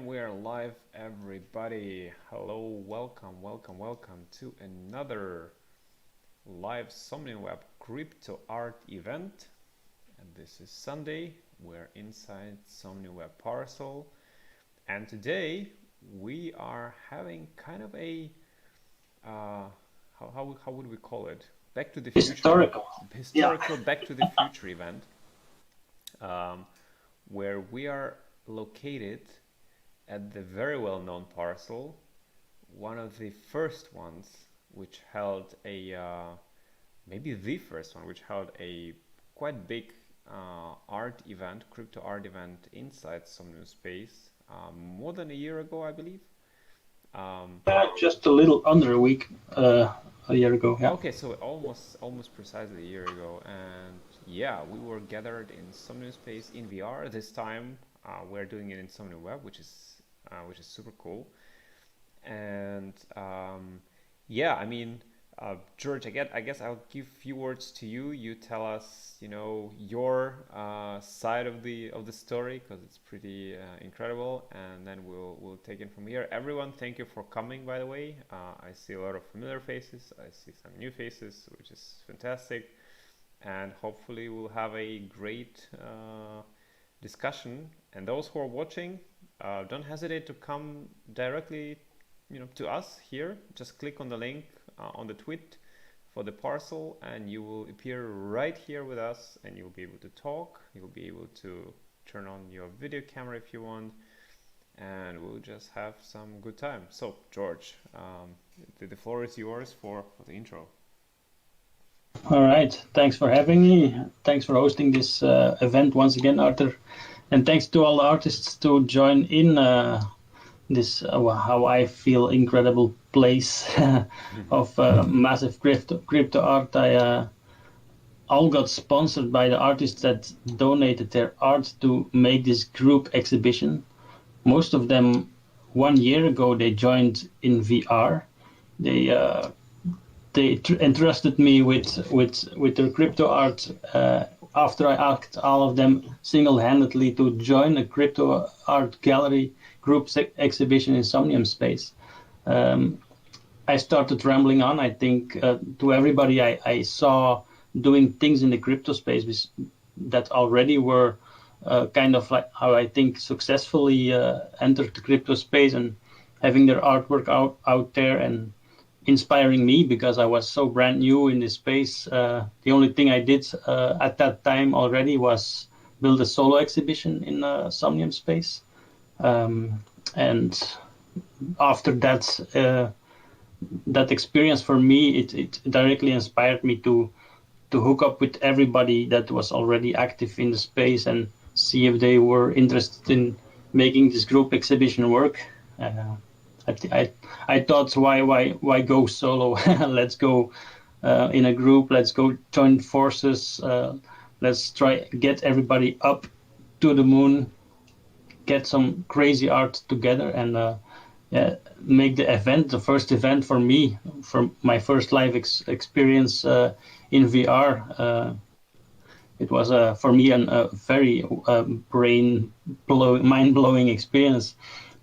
And we are live, everybody. Hello, welcome to another live Somnium Web crypto art event. And this is Sunday. We're inside Somnium Web parcel. And today we are having kind of a, how would we call it? Back to the future. Historical Back to the Future event. Where we are located at the very well-known parcel, one of the first ones which held a, maybe the first one which held a quite big art event, crypto art event inside Somnium space more than a year ago, I believe. Just a little under a year ago. Yeah. Okay, so almost precisely a year ago, and yeah, we were gathered in Somnium space in VR. This time, we're doing it in Somnium Web, which is super cool. And yeah, I mean, George, I guess I'll give a few words to you. You tell us, your side of the story because it's pretty incredible, and then we'll take it from here. Everyone, thank you for coming. By the way, I see a lot of familiar faces. I see some new faces, which is fantastic, and hopefully we'll have a great discussion. And those who are watching, don't hesitate to come directly to us here. Just click on the link on the tweet for the parcel and you will appear right here with us, and you'll be able to talk, you'll be able to turn on your video camera if you want, and we'll just have some good time. So George, the floor is yours for the intro. All right. Thanks for having me. Thanks for hosting this event once again, Arthur. And thanks to all the artists to join in this, how I feel, incredible place of massive crypto art. I all got sponsored by the artists that donated their art to make this group exhibition. Most of them, 1 year ago, they joined in VR. They entrusted me with their crypto art after I asked all of them single-handedly to join a crypto art gallery group exhibition in Somnium space. I started rambling on. I think to everybody I saw doing things in the crypto space that already were kind of like how I think successfully entered the crypto space and having their artwork out there and inspiring me because I was so brand new in this space. The only thing I did at that time already was build a solo exhibition in Somnium space. And after that experience for me, it directly inspired me to hook up with everybody that was already active in the space and see if they were interested in making this group exhibition work. I thought, why go solo? Let's go in a group. Let's go join forces. Let's try get everybody up to the moon, get some crazy art together, and make the event, the first event for me, for my first live experience in VR. It was for me a very mind blowing experience.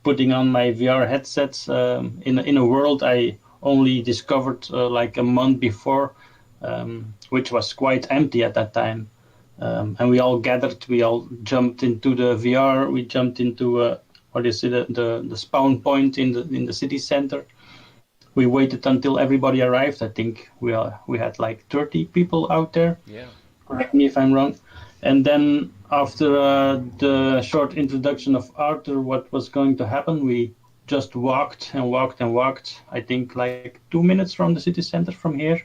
Putting on my VR headsets in a world I only discovered like a month before, which was quite empty at that time. And we all gathered, we all jumped into the VR, we jumped into the spawn point in the city center. We waited until everybody arrived. I think we had like 30 people out there. Yeah. Correct me if I'm wrong. And then after the short introduction of Arthur, what was going to happen, we just walked and walked and walked, I think like 2 minutes from the city center from here.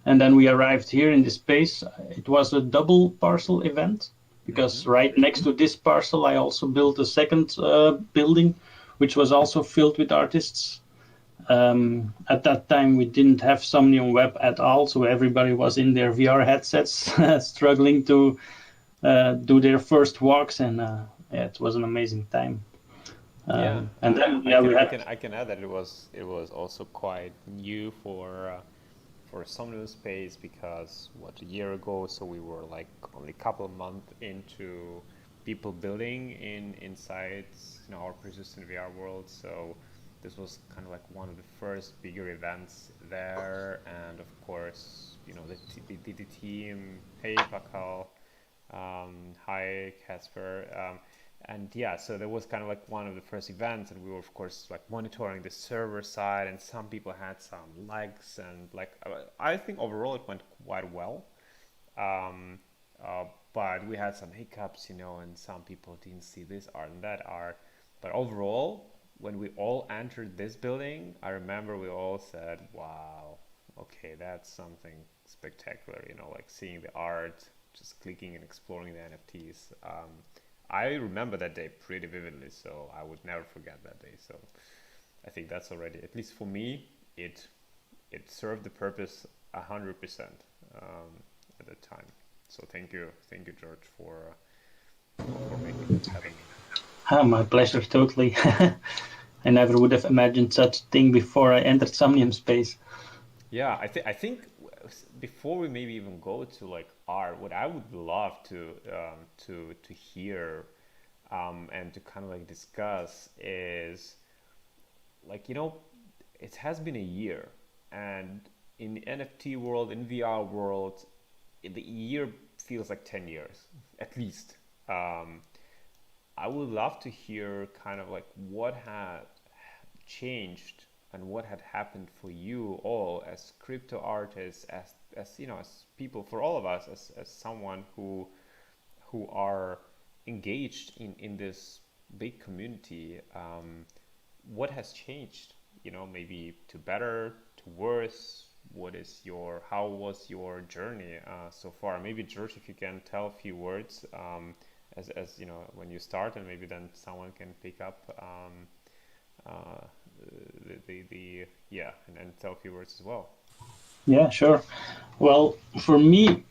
And then we arrived here in this space. It was a double parcel event because right next to this parcel, I also built a second building, which was also filled with artists. At that time, we didn't have Somnium Web at all, so everybody was in their VR headsets, struggling to do their first walks, and yeah, it was an amazing time. Yeah, And then I can add that it was also quite new for Somnium space because a year ago, so we were like only a couple of months into people building inside our persistent VR world. So this was kind of like one of the first bigger events there, and of course, the team. Hey, Pakal. Hi, Casper. And yeah, so there was kind of like one of the first events, and we were of course like monitoring the server side, and some people had some lags, and like I think overall it went quite well. Um, uh, but we had some hiccups, and some people didn't see this art and that art. But overall, when we all entered this building, I remember we all said, "Wow, okay, that's something spectacular." Like seeing the art, just clicking and exploring the NFTs. I remember that day pretty vividly, so I would never forget that day. So I think that's already, at least for me, it served the purpose 100% at that time. So thank you, George, for making that happen. My pleasure, totally. I never would have imagined such a thing before I entered Somnium space. Yeah, I think before we maybe even go to like art, what I would love to hear and to kind of like discuss is like it has been a year, and in the NFT world, in VR world, the year feels like 10 years at least. Um, I would love to hear kind of like what had changed and what had happened for you all as crypto artists, as people, for all of us, as someone who are engaged in this big community. What has changed? Maybe to better, to worse. How was your journey so far? Maybe George, if you can tell a few words, as when you start, and maybe then someone can pick up uh, the yeah, and tell a few words as well. Yeah, sure. Well, for me,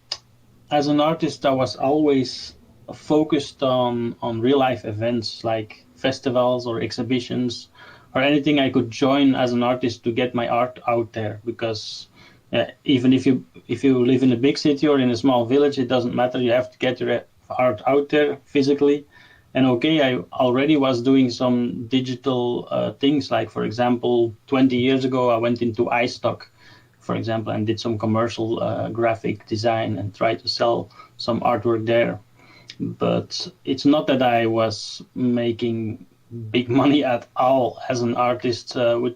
as an artist, I was always focused on real life events like festivals or exhibitions or anything I could join as an artist to get my art out there. Because even if you live in a big city or in a small village, it doesn't matter. You have to get your art out there physically. And okay, I already was doing some digital things. Like for example, 20 years ago, I went into iStock, for example, and did some commercial graphic design and tried to sell some artwork there. But it's not that I was making big money at all as an artist with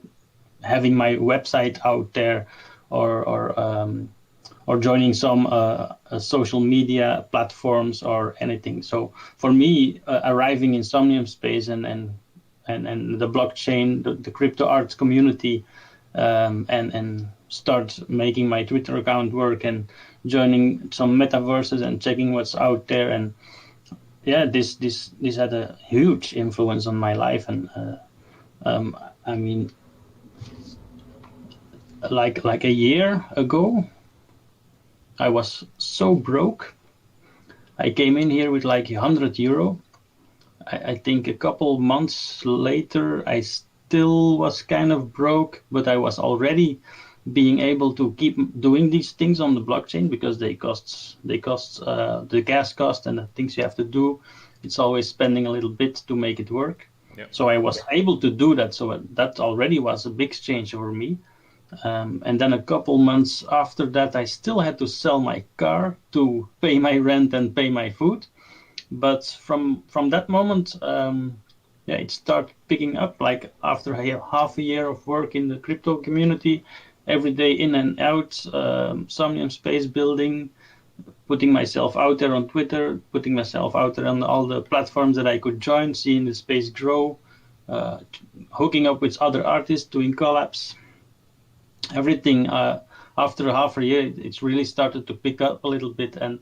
having my website out there, or joining some social media platforms or anything. So for me, arriving in Somnium space and the blockchain, the crypto arts community, and start making my Twitter account work and joining some metaverses and checking what's out there. And yeah, this had a huge influence on my life. And I mean, like a year ago, I was so broke. I came in here with like €100. I think a couple months later, I still was kind of broke, but I was already being able to keep doing these things on the blockchain because they cost the gas cost and the things you have to do. It's always spending a little bit to make it work. Yeah. So I was able to do that. So that already was a big change for me. And then a couple months after that, I still had to sell my car to pay my rent and pay my food. But from that moment, yeah, it started picking up. Like after half a year of work in the crypto community, every day in and out, Somnium space building, putting myself out there on Twitter, putting myself out there on all the platforms that I could join, seeing the space grow, uh, hooking up with other artists, doing collabs, everything. After half a year, it's really started to pick up a little bit, and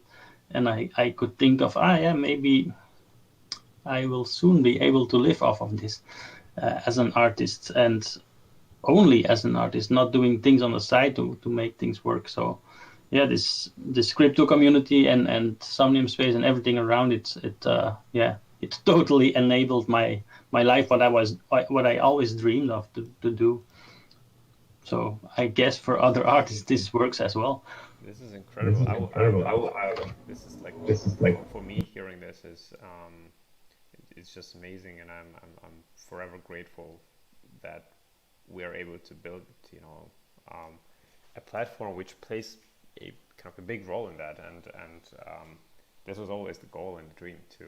I could think of, yeah, maybe I will soon be able to live off of this as an artist, and only as an artist, not doing things on the side to make things work. So yeah, this crypto community and Somnium space and everything around it, yeah, it totally enabled my life, what I always dreamed of to do. So I guess for other artists this works as well. This is This incredible. is incredible. This is like This is like for me hearing this is it's just amazing, and I'm forever grateful that we are able to build, um, a platform which plays a kind of a big role in that, and this was always the goal and the dream to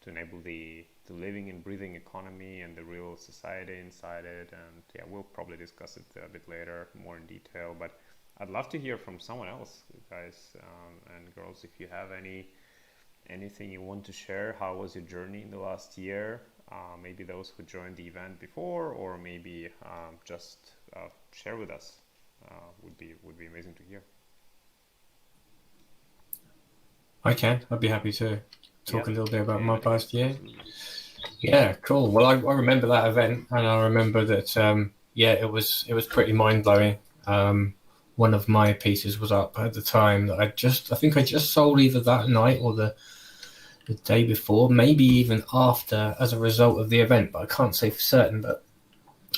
enable the living and breathing economy and the real society inside it. And yeah, we'll probably discuss it a bit later more in detail. But I'd love to hear from someone else, guys and girls, if you have anything you want to share. How was your journey in the last year? Maybe those who joined the event before, or maybe just share with us. Would be amazing to hear. I can. I'd be happy to Yeah, talk a little bit about yeah, my Metagas, past year. absolutely. Yeah, cool. Well, I remember that event, and I remember that. Yeah, it was pretty mind blowing. One of my pieces was up at the time that I think I just sold either that night or the day before, maybe even after, as a result of the event. But I can't say for certain. But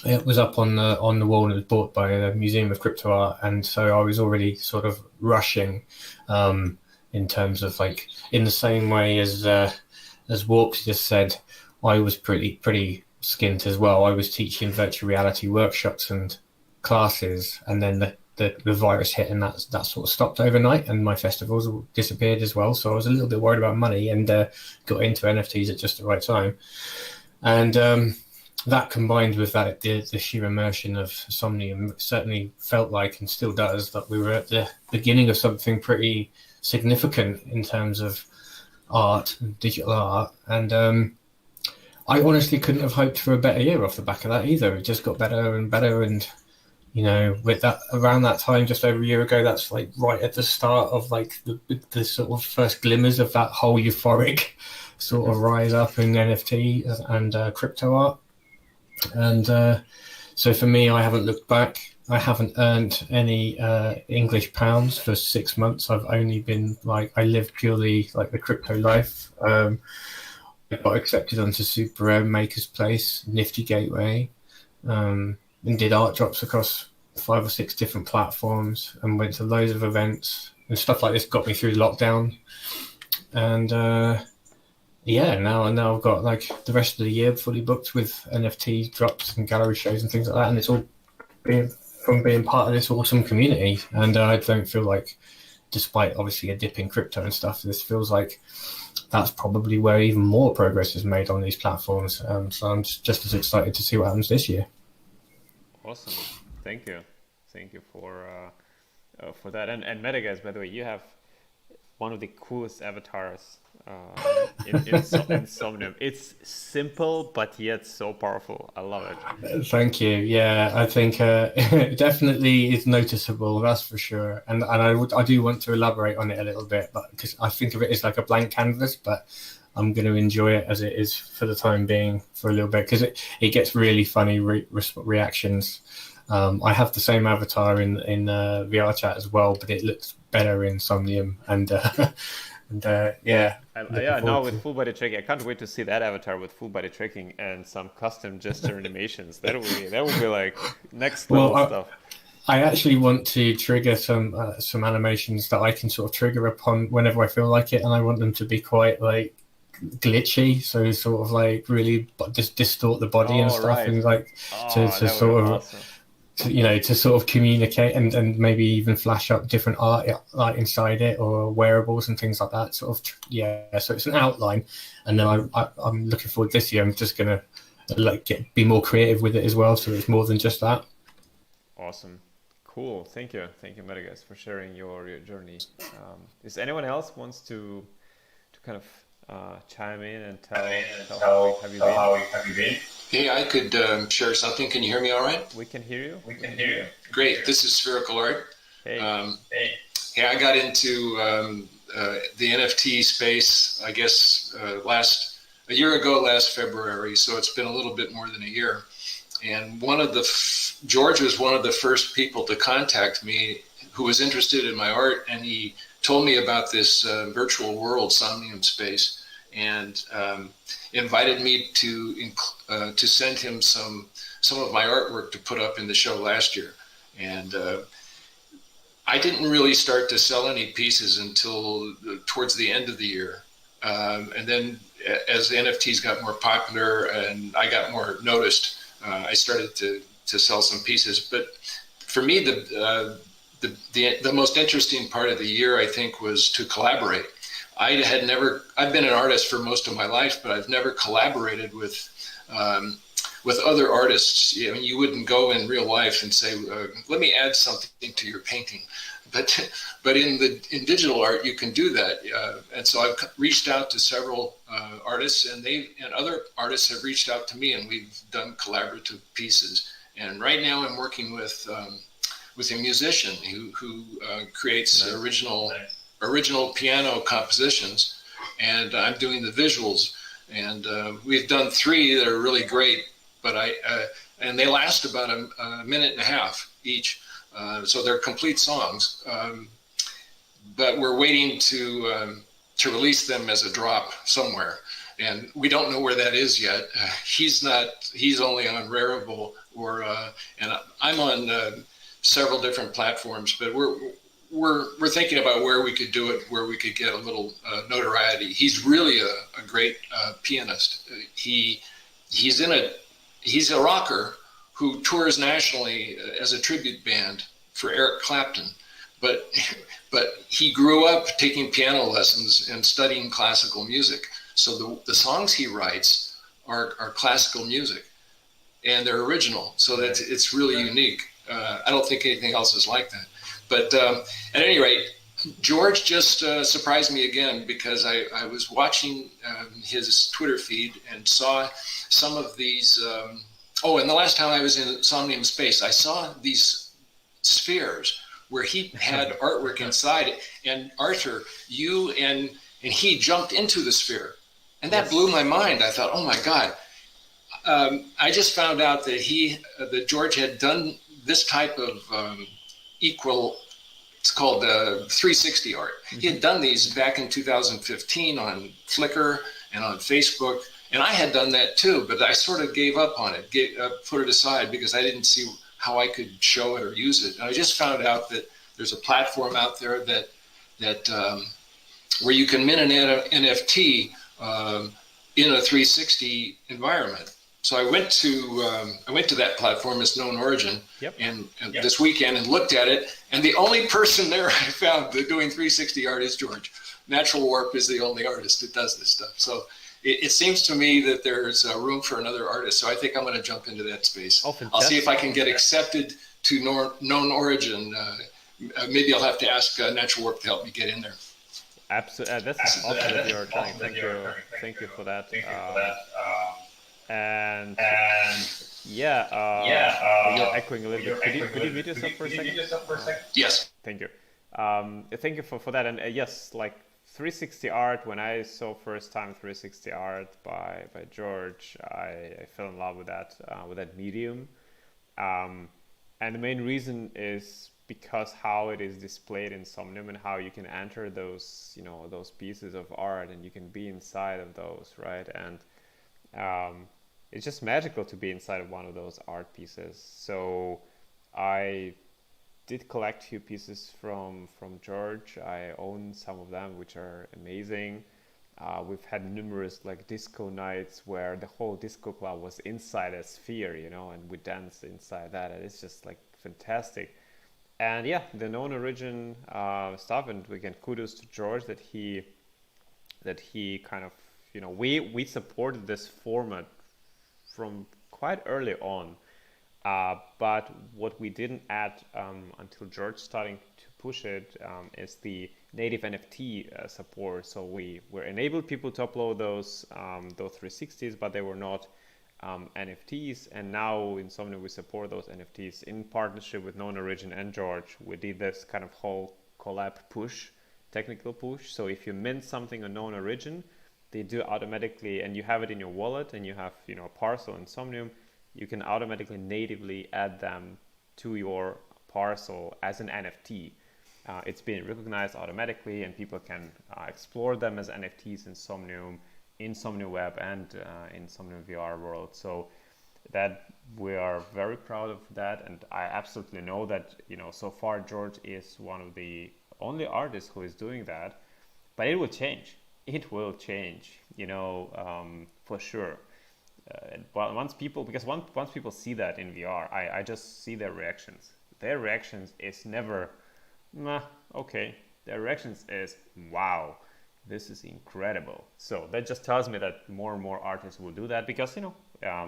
it was up on the wall and it was bought by the Museum of Crypto Art, and so I was already sort of rushing, in terms of like in the same way as Warps just said, I was pretty skint as well. I was teaching virtual reality workshops and classes, and then the virus hit, and that sort of stopped overnight, and my festivals disappeared as well. So I was a little bit worried about money, and got into NFTs at just the right time, and that combined with the sheer immersion of Somnium certainly felt like, and still does, that we were at the beginning of something pretty significant in terms of art, digital art, and I honestly couldn't have hoped for a better year off the back of that either. It just got better and better, and with that around that time, just over a year ago, that's like right at the start of like the sort of first glimmers of that whole euphoric sort Hmm. of rise up in NFT and crypto art. And so for me, I haven't looked back. I haven't earned any English pounds for 6 months. I've only been like, I live purely like the crypto life. I got accepted onto Super M, Maker's Place, Nifty Gateway, and did art drops across 5 or 6 different platforms, and went to loads of events and stuff like this. Got me through lockdown, and yeah, now I've got like the rest of the year fully booked with NFT drops and gallery shows and things like that, and it's all being from being part of this awesome community. And I don't feel like, despite obviously a dip in crypto and stuff, this feels like that's probably where even more progress is made on these platforms. So I'm just as excited to see what happens this year. Awesome. Thank you. Thank you for that. And Metagas, by the way, you have one of the coolest avatars in Somnium. It's simple but yet so powerful. I love it. Thank you. Yeah, I think it definitely is noticeable. That's for sure. And I do want to elaborate on it a little bit, but because I think of it as like a blank canvas, but I'm going to enjoy it as it is for the time being for a little bit, because it gets really funny reactions. I have the same avatar in VR chat as well, but it looks better in Somnium, and yeah, looking Yeah, now forward with to. full body tracking, I can't wait to see that avatar with full body tracking and some custom gesture animations. That will be like next Well, level stuff. I actually want to trigger some animations that I can sort of trigger upon whenever I feel like it, and I want them to be quite like glitchy, so sort of like really just distort the body and Oh stuff, right. and like Oh, to that would be sort of awesome. to sort of communicate, and maybe even flash up different art like inside it, or wearables and things like that. Sort of yeah. So it's an outline, and then I'm looking forward this year. I'm just gonna like be more creative with it as well, so it's more than just that. Awesome. Cool. Thank you, Metagas, for sharing your journey. Is anyone else wants to kind of chime in and tell how we have you been? Hey, I could share something. Can you hear me all right? We can hear you. We can hear you. Great. This is Spherical Art. Hey. Hey, I got into the NFT space, I guess, a year ago, last February. So it's been a little bit more than a year. And George was one of the first people to contact me who was interested in my art, and he told me about this virtual world Somnium space, and invited me to send him some of my artwork to put up in the show last year. And I didn't really start to sell any pieces until towards the end of the year. And then as the NFTs got more popular and I got more noticed, I started to sell some pieces. But for me, the most interesting part of the year, I think, was to collaborate. I've been an artist for most of my life, but I've never collaborated with other artists. You know, you wouldn't go in real life and say, let me add something to your painting. But in digital art, you can do that. And so I've reached out to several artists, and other artists have reached out to me, and we've done collaborative pieces. And right now I'm working with a musician who creates original piano compositions, and I'm doing the visuals. And we've done 3 that are really great, but and they last about a minute and a half each. So they're complete songs, but we're waiting to release them as a drop somewhere, and we don't know where that is yet. He's only on Rarible, and I'm on several different platforms, but we're thinking about where we could do it, where we could get a little notoriety. He's really a great pianist. He's a rocker who tours nationally as a tribute band for Eric Clapton, but he grew up taking piano lessons and studying classical music. So the songs he writes are classical music, and they're original. So that it's really unique. I don't think anything else is like that. But at any rate, George just surprised me again, because I was watching his Twitter feed and saw some of these. And the last time I was in Somnium Space, I saw these spheres where he had artwork inside it. And Arthur, you and he jumped into the sphere. And that blew my mind. I thought, oh my God. I just found out that George had done this type of it's called 360 art. Mm-hmm. He had done these back in 2015 on Flickr and on Facebook. And I had done that too, but I sort of gave up on it, put it aside, because I didn't see how I could show it or use it. And I just found out that there's a platform out there that where you can mint an NFT in a 360 environment. So I went to that platform, it's Known Origin, and this weekend, and looked at it. And the only person there I found that doing 360 art is George. Natural Warp is the only artist that does this stuff. So it seems to me that there's room for another artist. So I think I'm going to jump into that space. I'll see if I can get accepted to Known Origin. Maybe I'll have to ask Natural Warp to help me get in there. Absolutely. That's awesome that you're trying. Thank you for that. You're echoing a little bit. Could you mute yourself for a second? Yes. Thank you. Thank you for that. And yes, like 360 art, when I saw first time 360 art by George, I fell in love with that medium. And the main reason is because how it is displayed in Somnium and how you can enter those pieces of art and you can be inside of those, right? And it's just magical to be inside of one of those art pieces. So I did collect a few pieces from George. I own some of them, which are amazing. We've had numerous like disco nights where the whole disco club was inside a sphere, and we danced inside that, and it's just like fantastic. And yeah, the Known Origin stuff, and again, kudos to George that he kind of, we supported this format from quite early on. But what we didn't add until George starting to push it is the native NFT support. So we enabled people to upload those 360s, but they were not NFTs. And now in Somnium we support those NFTs in partnership with Known Origin and George. We did this kind of whole collab push, technical push. So if you mint something on Known Origin, they do automatically, and you have it in your wallet, and you have a parcel in Somnium, you can automatically natively add them to your parcel as an NFT. It's being recognized automatically, and people can explore them as NFTs in Somnium Web, and in Somnium VR world. So that we are very proud of that, and I absolutely know that, so far George is one of the only artists who is doing that, but it will change. It will change, for sure. Well, once people see that in VR, I just see their reactions. Their reactions is never, nah, okay. Their reactions is, wow, this is incredible. So that just tells me that more and more artists will do that because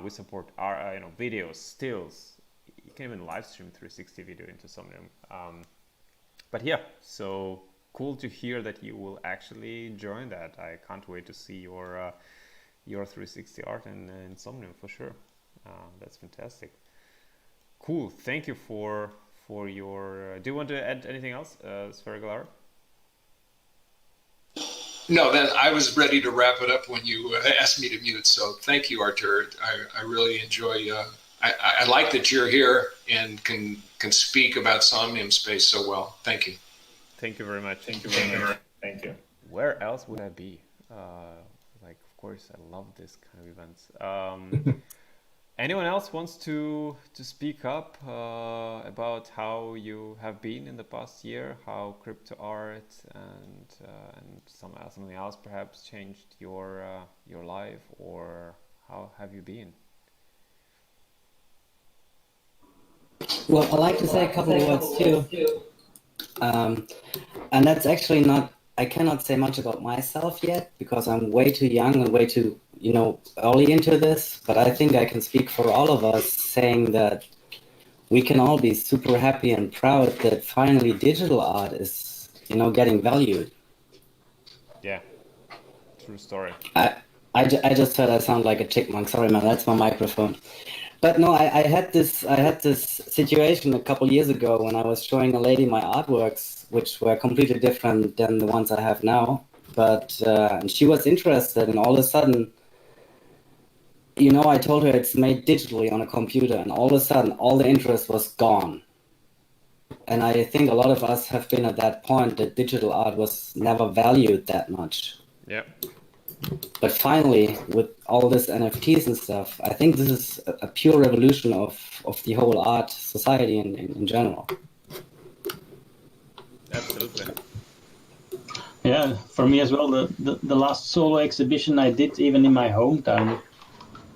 we support our videos, stills. You can even live stream 360 video into Somnium. But yeah, so cool to hear that you will actually join that. I can't wait to see your 360 art in Somnium for sure. That's fantastic. Cool. Thank you for your. Do you want to add anything else, Spherical Art? No, then I was ready to wrap it up when you asked me to mute. So thank you, Artur. I really enjoy. I like that you're here and can speak about Somnium Space so well. Thank you. Thank you very much. Thank you very much. Thank you. Where else would I be? Of course, I love this kind of events. Anyone else wants to speak up about how you have been in the past year, how crypto art and something else perhaps changed your life, or how have you been? Well, I like to say a couple of words too. And that's actually not, I cannot say much about myself yet because I'm way too young and way too, early into this. But I think I can speak for all of us saying that we can all be super happy and proud that finally digital art is, getting valued. Yeah, true story. I just heard I sound like a chipmunk. Sorry, man, that's my microphone. But no, I had this situation a couple years ago when I was showing a lady my artworks, which were completely different than the ones I have now. But and she was interested, and all of a sudden, I told her it's made digitally on a computer, and all of a sudden, all the interest was gone. And I think a lot of us have been at that point that digital art was never valued that much. Yeah. But finally, with all this NFTs and stuff, I think this is a pure revolution of the whole art society in general. Absolutely. Yeah, for me as well, the last solo exhibition I did, even in my hometown,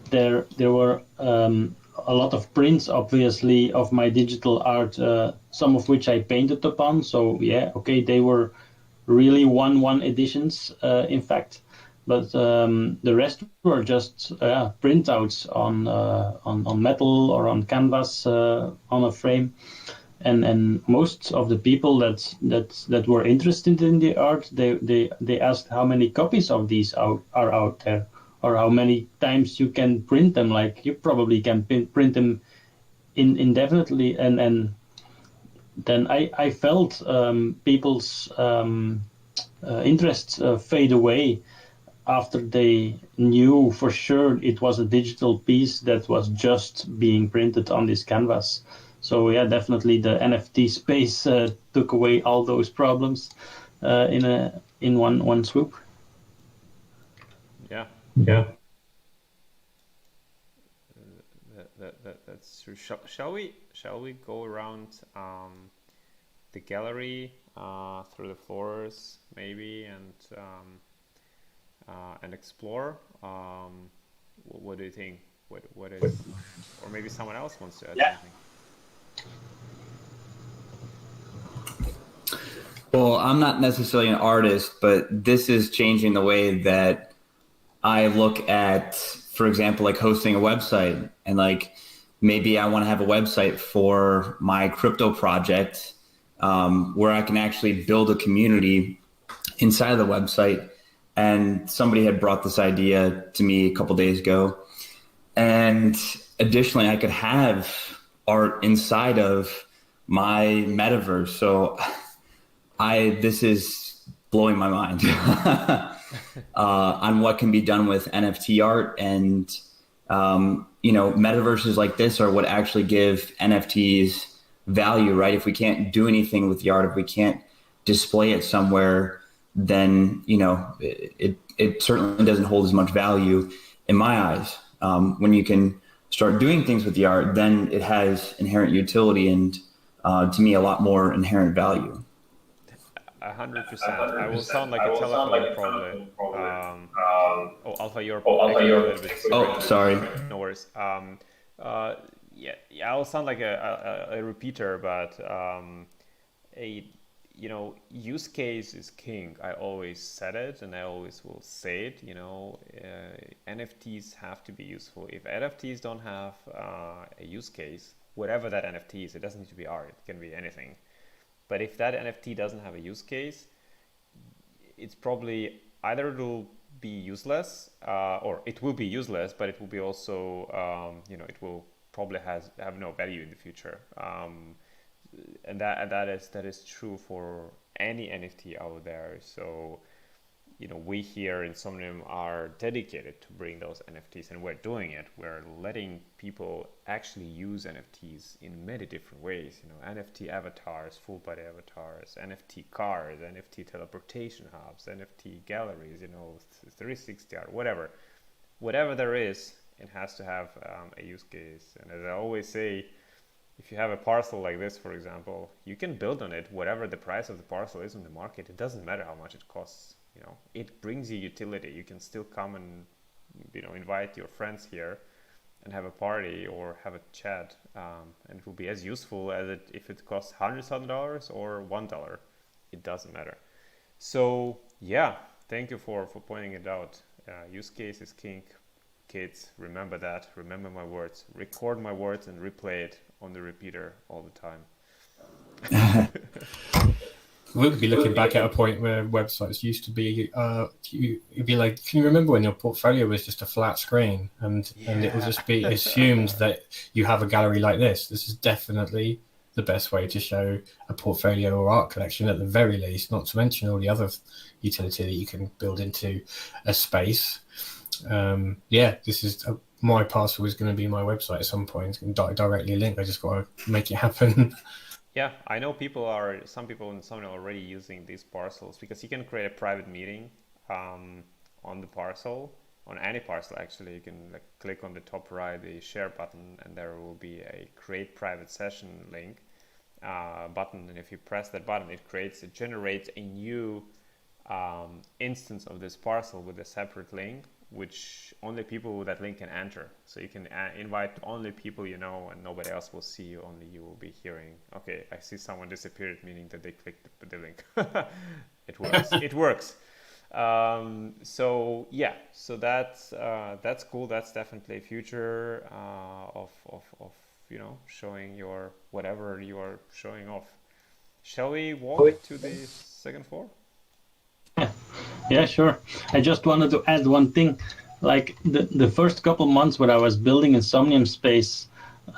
there were a lot of prints, obviously, of my digital art, some of which I painted upon. So yeah, okay, they were really one editions, in fact. But the rest were just printouts on metal or on canvas on a frame, and most of the people that were interested in the art, they asked how many copies of these are out there, or how many times you can print them. Like you probably can print them indefinitely, and then I felt people's interests fade away after they knew for sure it was a digital piece that was just being printed on this canvas. So yeah, definitely the NFT space took away all those problems in one swoop. Yeah. Yeah. That's true. Shall we go around the gallery through the floors maybe and explore? What do you think? What is, or maybe someone else wants to add something? Well, I'm not necessarily an artist, but this is changing the way that I look at, for example, like hosting a website, and like maybe I want to have a website for my crypto project where I can actually build a community inside of the website. And somebody had brought this idea to me a couple days ago. And additionally, I could have art inside of my metaverse. So this is blowing my mind on what can be done with NFT art. And, metaverses like this are what actually give NFTs value, right? If we can't do anything with the art, if we can't display it somewhere, then, it certainly doesn't hold as much value in my eyes. When you can start doing things with the art, then it has inherent utility and, to me, a lot more inherent value. 100%. I will sound like a telephone probably. Oh, Alpha, you're echoing a little bit. Oh, sorry. No worries. Uh, yeah, I'll sound like a repeater, but a use case is king. I always said it, and I always will say it. NFTs have to be useful. If NFTs don't have a use case, whatever that NFT is, it doesn't need to be art. It can be anything. But if that NFT doesn't have a use case, it's probably either it'll be useless, or it will be useless, but it will be also, it will probably have no value in the future. And that is true for any NFT out there. So, we here in Somnium are dedicated to bring those NFTs, and we're doing it. We're letting people actually use NFTs in many different ways. NFT avatars, full body avatars, NFT cars, NFT teleportation hubs, NFT galleries, 360 art, whatever there is, it has to have a use case. And as I always say, if you have a parcel like this, for example, you can build on it whatever the price of the parcel is on the market. It doesn't matter how much it costs. It brings you utility. You can still come and invite your friends here and have a party or have a chat, and it will be as useful as if it costs $100,000 or $1. It doesn't matter. So yeah, thank you for pointing it out. Use case is king. Kids, remember that. Remember my words. Record my words and replay it on the repeater all the time. We'll be looking back at a point where websites used to be, you'd be like, can you remember when your portfolio was just a flat screen and it will just be assumed that you have a gallery like this? This is definitely the best way to show a portfolio or art collection at the very least, not to mention all the other utility that you can build into a space. This is my parcel is going to be my website at some point and directly linked. I just got to make it happen. Yeah, I know some people in Somnium are already using these parcels because you can create a private meeting on the parcel, on any parcel actually. You can click on the top right, the share button, and there will be a create private session link button. And if you press that button, it generates a new instance of this parcel with a separate link, which only people with that link can enter. So you can invite only people and nobody else will see you, only you will be hearing, okay, I see someone disappeared, meaning that they clicked the link. It works. It works. So that's cool. That's definitely a future of showing your whatever you are showing off. Shall we walk to the second floor? Yeah, sure. I just wanted to add one thing. Like the first couple months when I was building in Somnium space,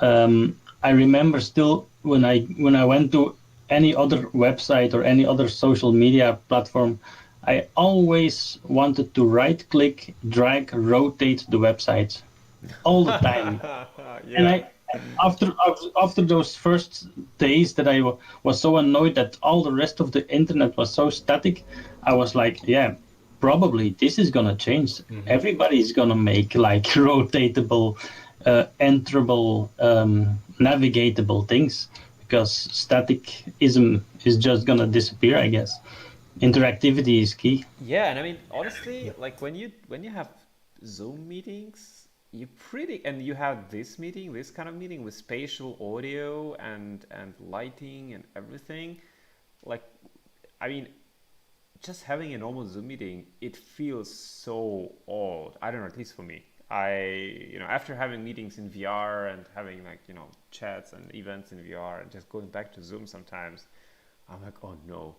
I remember still when I went to any other website or any other social media platform, I always wanted to right-click, drag, rotate the website all the time. And after those first days that I was so annoyed that all the rest of the internet was so static, I was like, yeah, probably this is gonna change. Mm-hmm. Everybody's gonna make rotatable, enterable, navigatable things, because staticism is just gonna disappear, I guess. Interactivity is key. Yeah, and I mean honestly, when you have Zoom meetings, you have this kind of meeting with spatial audio and lighting and everything. Just having a normal Zoom meeting, it feels so old. I don't know, at least for me. After having meetings in VR and having chats and events in VR and just going back to Zoom sometimes, I'm like, oh no.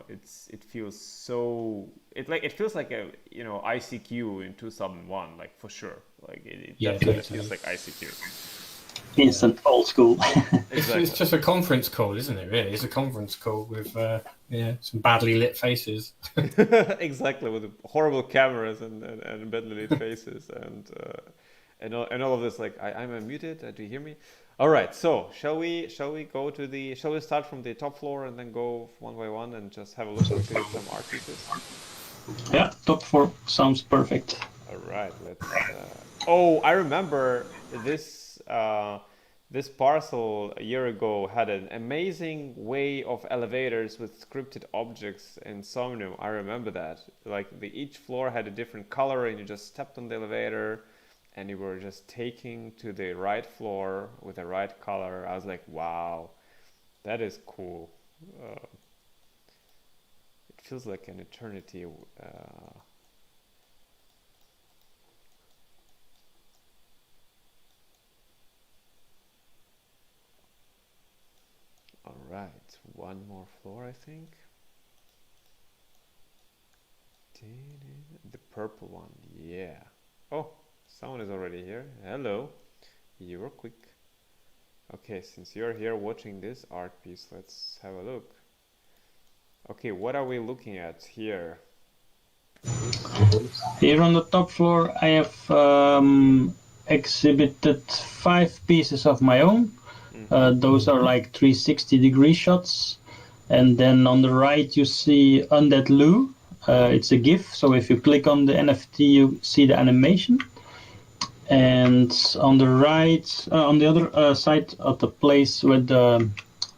It feels so. It feels like a ICQ in 2001, for sure. It definitely feels like ICQ. Instant old school. Exactly. It's just a conference call, isn't it? Really, it's a conference call with some badly lit faces. Exactly, with horrible cameras and badly lit faces and all of this. I'm unmuted. Do you hear me? All right, so shall we start from the top floor and then go one by one and just have a look at some art pieces? Yeah, top floor sounds perfect. All right, let's. I remember this parcel a year ago had an amazing way of elevators with scripted objects in Somnium. I remember that. Like each floor had a different color, and you just stepped on the elevator, and you were just taking to the right floor with the right color. I was like, wow, that is cool. Uh, it feels like an eternity. All right, one more floor, I think. The purple one, yeah. Oh, someone is already here. Hello, you were quick. Okay, since you're here watching this art piece, let's have a look. Okay, what are we looking at here? Here on the top floor, I have exhibited 5 pieces of my own. Those are like 360-degree shots. And then on the right, you see Undead Lou. It's a GIF, so if you click on the NFT, you see the animation. And on the right, on the other side of the place where the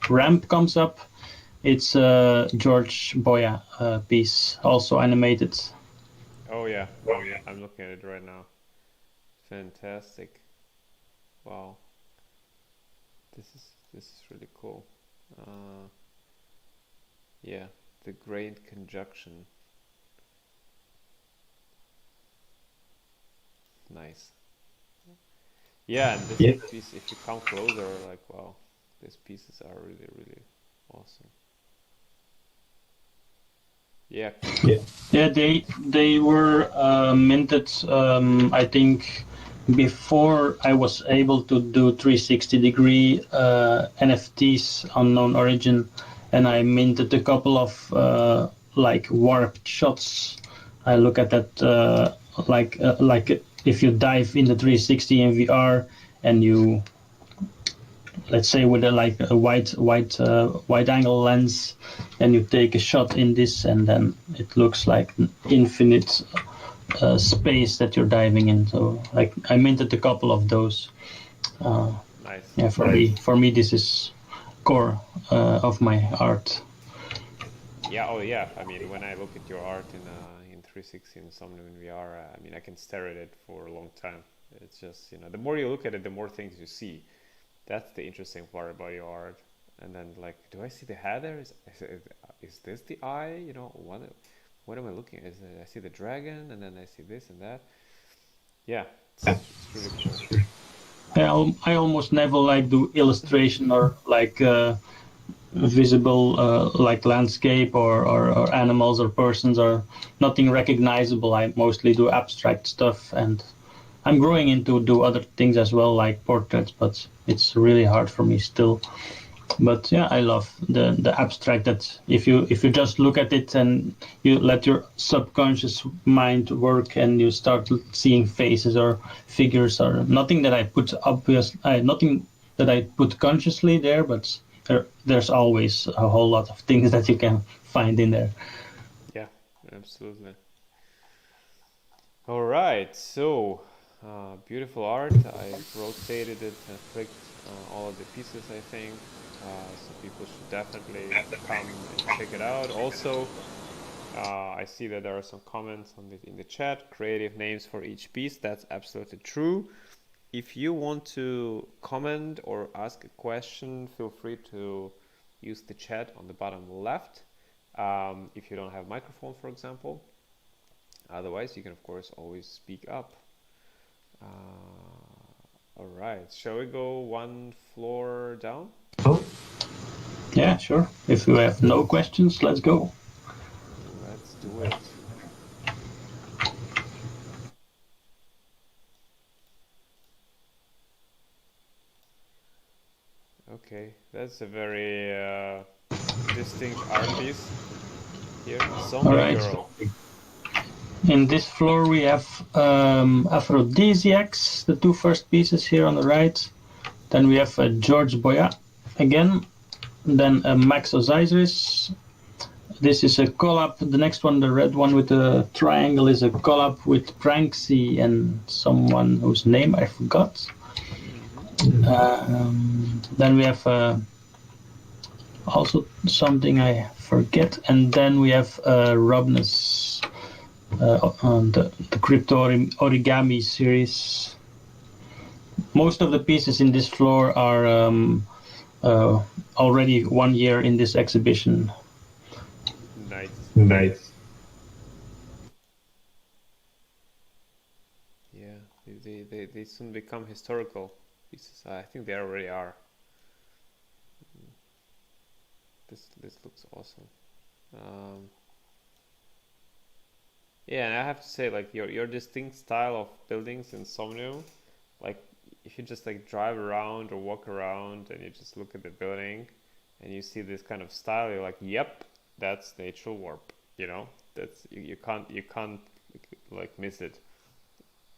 ramp comes up, it's a George Boya piece, also animated. Oh yeah, I'm looking at it right now. Fantastic. Wow. This is really cool. Yeah, the grained conjunction. Nice. Yeah, and this piece, if you come closer, like wow, these pieces are really, really awesome. Yeah. Yeah, they were minted. I think before I was able to do 360-degree NFTs unknown origin, and I minted a couple of like warped shots. I look at that like if you dive in the 360 in VR and you, let's say with a wide angle lens, and you take a shot in this, and then it looks like infinite space that you're diving in. So like I minted a couple of those. Nice. Yeah, for me this is core of my art. Yeah. Oh yeah. I mean, when I look at your art in 360 and Somnium in VR, I mean, I can stare at it for a long time. It's just, the more you look at it, the more things you see. That's the interesting part about your art. And then, like, do I see the head there? Is this the eye? What am I looking at? I see the dragon, and then I see this and that. Yeah, it's really cool. Yeah, I almost never like do illustration or like visible like landscape or animals or persons or nothing recognizable. I mostly do abstract stuff, and I'm growing into do other things as well, like portraits, but it's really hard for me still. But yeah, I love the abstract, that if you just look at it and you let your subconscious mind work and you start seeing faces or figures, or nothing that I put nothing that I put consciously there, but there's always a whole lot of things that you can find in there. Yeah, absolutely. All right, so beautiful art. I rotated it and clicked all of the pieces, I think. So people should definitely come and check it out. Also, I see that there are some comments in the chat. Creative names for each piece. That's absolutely true. If you want to comment or ask a question, feel free to use the chat on the bottom left. If you don't have a microphone, for example. Otherwise, you can, of course, always speak up. All right. Shall we go one floor down? Yeah, sure. If you have no questions, let's go. Let's do it. Okay, that's a very distinct art piece here. Zombie Girl. In this floor we have Aphrodisiacs, the 2 first pieces here on the right. Then we have George Boya again. Then Max Osiris. This is a collab. The next one, the red one with the triangle, is a collab with Pranksy and someone whose name I forgot. Then we have also something I forget, and then we have Robness on the crypto origami series. Most of the pieces in this floor are already 1 year in this exhibition. Nice. Nice. Yeah, they soon become historical pieces. I think they already are. This looks awesome. Um, yeah, and I have to say, like your distinct style of buildings in Somnium, like if you just like drive around or walk around and you just look at the building and you see this kind of style, you're like, yep, that's natural warp. You know, that's you can't like miss it.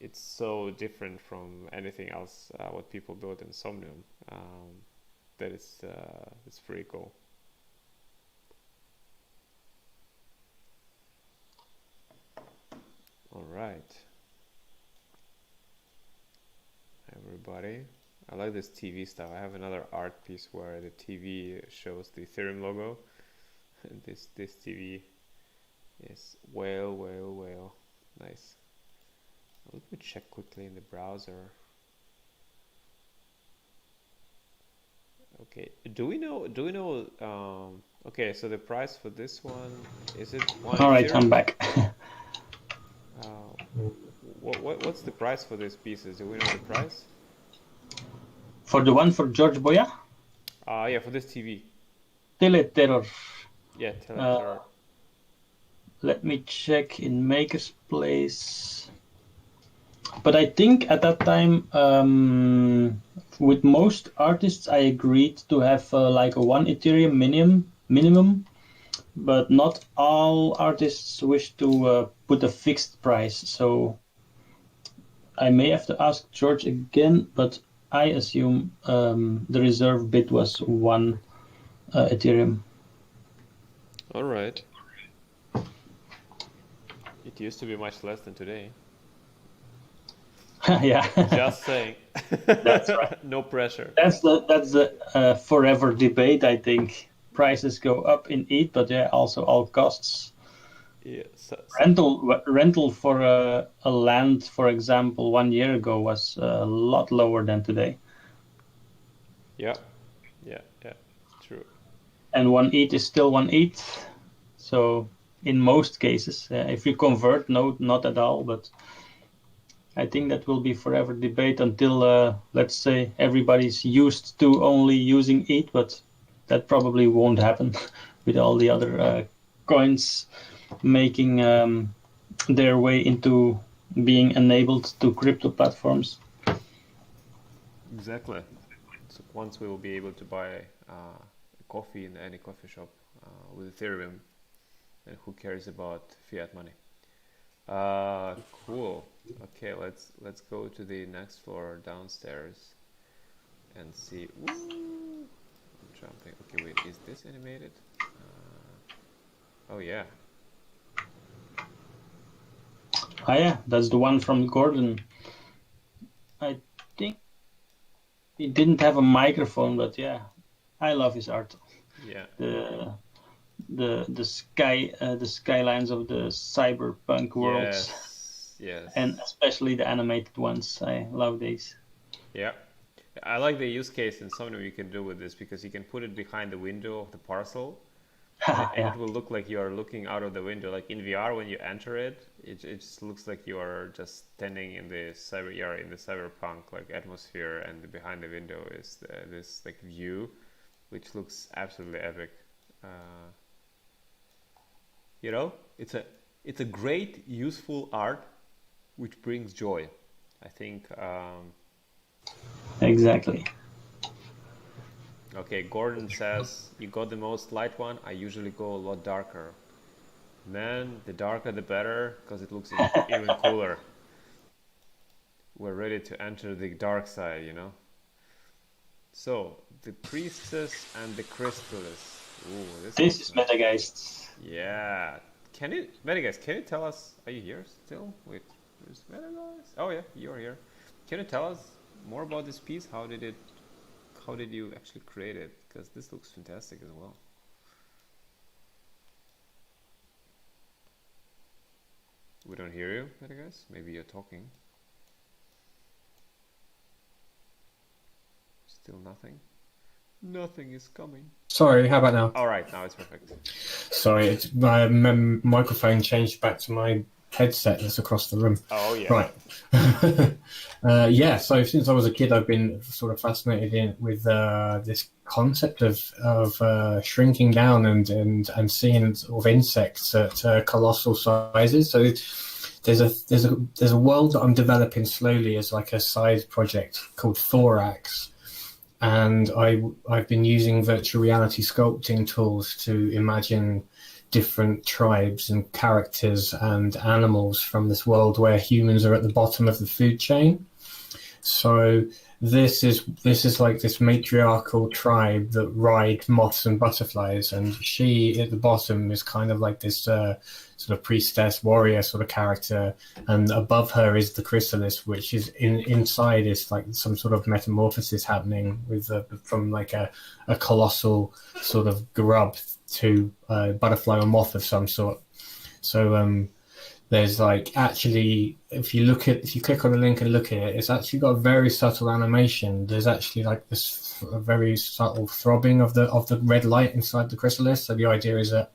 It's so different from anything else what people build in Somnium. That it's pretty cool. All right, everybody. I like this TV stuff. I have another art piece where the TV shows the Ethereum logo, and this TV is whale. Nice. Let me check quickly in the browser. Okay. Do we know? Okay, so the price for this one, is it one All right, I'm Ethereum? back. Uh, what's the price for these pieces? Do we know the price? For the one for George Boya, Yeah, for this TV. Teleterror. Yeah, tell it, Uh, sir. Let me check in Maker's Place. But I think at that time, with most artists, I agreed to have like a 1 Ethereum minimum, but not all artists wish to put a fixed price. So I may have to ask George again, but I assume the reserve bid was 1 Ethereum. All right. It used to be much less than today. Yeah, Just saying. that's right. No pressure. That's the forever debate. I think prices go up in ETH, but yeah, also all costs. Yeah. Rental for a land, for example, 1 year ago was a lot lower than today. Yeah. Yeah. Yeah. True. And 1 ETH is still 1 ETH. So in most cases, if you convert, no, not at all. But I think that will be forever debate until, let's say, everybody's used to only using ETH, but that probably won't happen with all the other coins making their way into being enabled to crypto platforms. Exactly. So once we will be able to buy coffee in any coffee shop with Ethereum, and who cares about fiat money? Cool. Okay, let's go to the next floor downstairs and see. Woo! I'm jumping. Okay, wait. Is this animated? Oh yeah. Ah, yeah, that's the one from Gordon. I think he didn't have a microphone, but yeah, I love his art. Yeah. The skylines of the cyberpunk worlds, Yes. and especially the animated ones. I love these. Yeah. I like the use case in Somnium you can do with this because you can put it behind the window of the parcel and Yeah, it will look like you are looking out of the window. Like in VR, when you enter it, it just looks like you are just standing in the cyberpunk like atmosphere, and behind the window is this like view, which looks absolutely epic. Uh, you know, it's a great useful art which brings joy. I think. exactly. Okay, Gordon says you got the most light one. I usually go a lot darker. Man, the darker the better, because it looks even cooler. We're ready to enter the dark side, you know? So, the priestess and the crystallis. Ooh, this This looks is nice. Metageist. Yeah. Metaguys, can you tell us, are you here still? Wait, where's Metaguys? Oh yeah, you're here. Can you tell us more about this piece? How did you actually create it? Because this looks fantastic as well. We don't hear you, I guess. Maybe you're talking. Still nothing. Nothing is coming. Sorry, how about now? All right, now it's perfect. Sorry, my microphone changed back to my headset that's across the room. Oh yeah. Right. Yeah. So since I was a kid, I've been sort of fascinated with this concept of shrinking down and seeing sort of insects at colossal sizes. So there's a world that I'm developing slowly as like a side project called Thorax. And I've been using virtual reality sculpting tools to imagine different tribes and characters and animals from this world where humans are at the bottom of the food chain. So this is like this matriarchal tribe that ride moths and butterflies, and she at the bottom is kind of like this sort of priestess warrior sort of character, and above her is the chrysalis, which is inside is like some sort of metamorphosis happening with from like a colossal sort of grub to a butterfly or moth of some sort. So there's like actually, if you click on the link and look at it, it's actually got a very subtle animation. There's actually like this very subtle throbbing of the red light inside the chrysalis. So the idea is that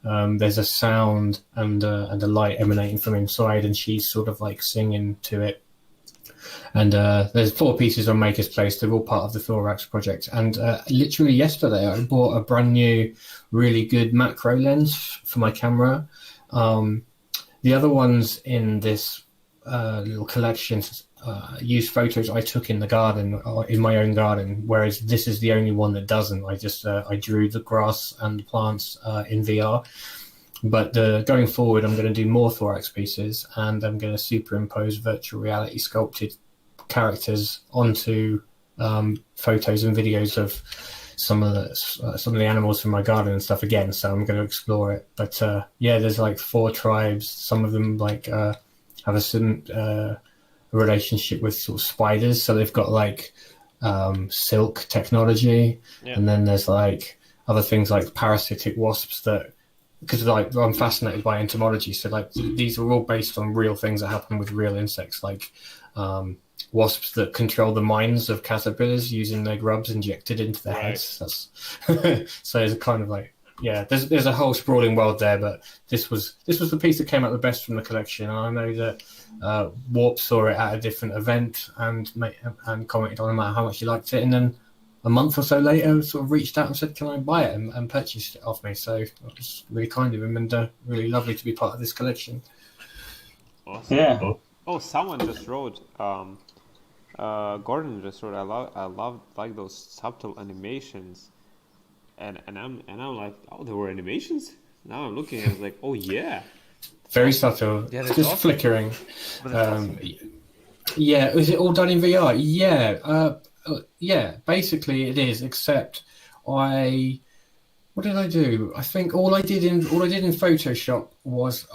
there's a sound and a light emanating from inside, and she's sort of like singing to it. And there's 4 pieces on Maker's Place. They're all part of the Thorax project. And literally yesterday, I bought a brand new, really good macro lens for my camera. The other ones in this little collection use photos I took in the garden, in my own garden, whereas this is the only one that doesn't. I just I drew the grass and the plants in VR. But going forward, I'm going to do more Thorax pieces, and I'm going to superimpose virtual reality sculpted characters onto photos and videos of some of the animals from my garden and stuff again. So I'm going to explore it. But yeah, there's like 4 tribes. Some of them like have a relationship with sort of spiders, so they've got like silk technology, and then there's like other things like parasitic wasps that, because like I'm fascinated by entomology, so like these are all based on real things that happen with real insects, like wasps that control the minds of caterpillars using their grubs injected into their heads. That's so it's kind of like, yeah, there's a whole sprawling world there, but this was the piece that came out the best from the collection. And I know that Warp saw it at a different event and commented on how much he liked it, and then a month or so later sort of reached out and said, can I buy it, and purchased it off me. So it was really kind of him, and really lovely to be part of this collection. Awesome. Yeah. Oh, someone just wrote, Gordon just wrote, I love like those subtle animations. And I'm like, oh, there were animations? Now I'm looking at it like, oh yeah. Very subtle. Yeah, just awesome. Flickering. Awesome. Yeah, is it all done in VR? Yeah. Yeah, basically it is, except what did I do? I think all I did in Photoshop was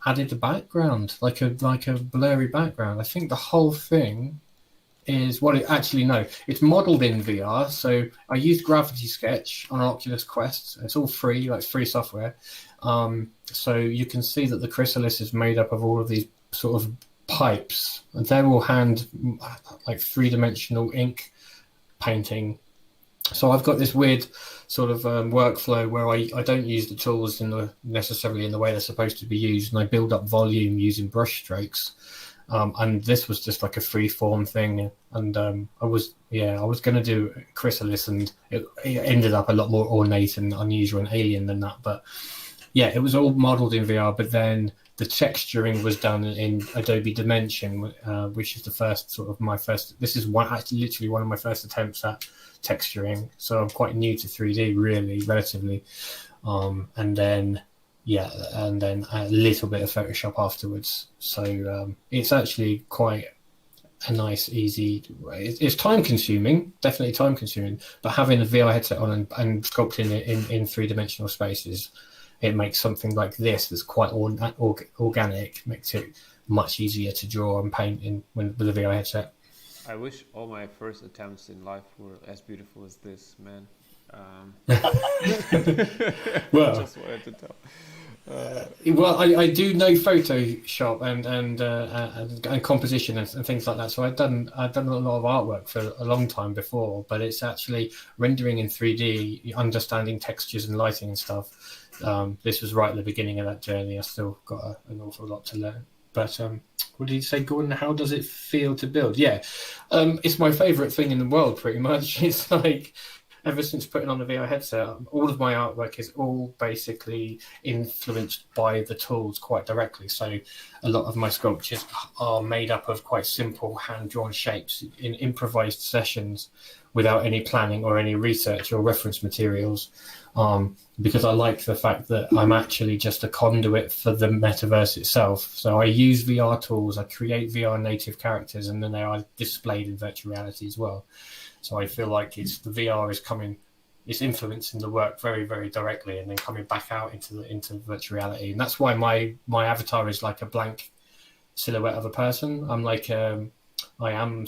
added a background, like a blurry background. I think the whole thing is it's modeled in VR. So I used Gravity Sketch on an Oculus Quest. It's all free, like free software. So you can see that the chrysalis is made up of all of these sort of pipes, and they're all like 3-dimensional ink painting. So I've got this weird sort of workflow where I don't use the tools necessarily in the way they're supposed to be used, and I build up volume using brush strokes. And this was just like a free form thing, and I was going to do chrysalis, and it ended up a lot more ornate and unusual and alien than that. But yeah, it was all modeled in VR, but then the texturing was done in Adobe Dimension, which is this is literally one of my first attempts at texturing. So I'm quite new to 3D, really, relatively. And then a little bit of Photoshop afterwards. So it's actually quite a nice, easy. It's time consuming, definitely time consuming. But having a VR headset on and sculpting it in 3-dimensional spaces, it makes something like this that's quite organic, makes it much easier to draw and paint with a VR headset. I wish all my first attempts in life were as beautiful as this, man. Um, Well, just wanted to tell. Uh, well, I do know Photoshop and composition and things like that. So I've done a lot of artwork for a long time before, but it's actually rendering in 3D, understanding textures and lighting and stuff. This was right at the beginning of that journey. I still got an awful lot to learn. But what did you say, Gordon? How does it feel to build? Yeah, it's my favorite thing in the world, pretty much. It's like ever since putting on the VR headset, all of my artwork is all basically influenced by the tools quite directly. So a lot of my sculptures are made up of quite simple hand-drawn shapes in improvised sessions without any planning or any research or reference materials. Because I like the fact that I'm actually just a conduit for the metaverse itself. So I use VR tools, I create VR native characters, and then they are displayed in virtual reality as well. So I feel like the VR is it's influencing the work very, very directly, and then coming back out into virtual reality. And that's why my avatar is like a blank silhouette of a person. I am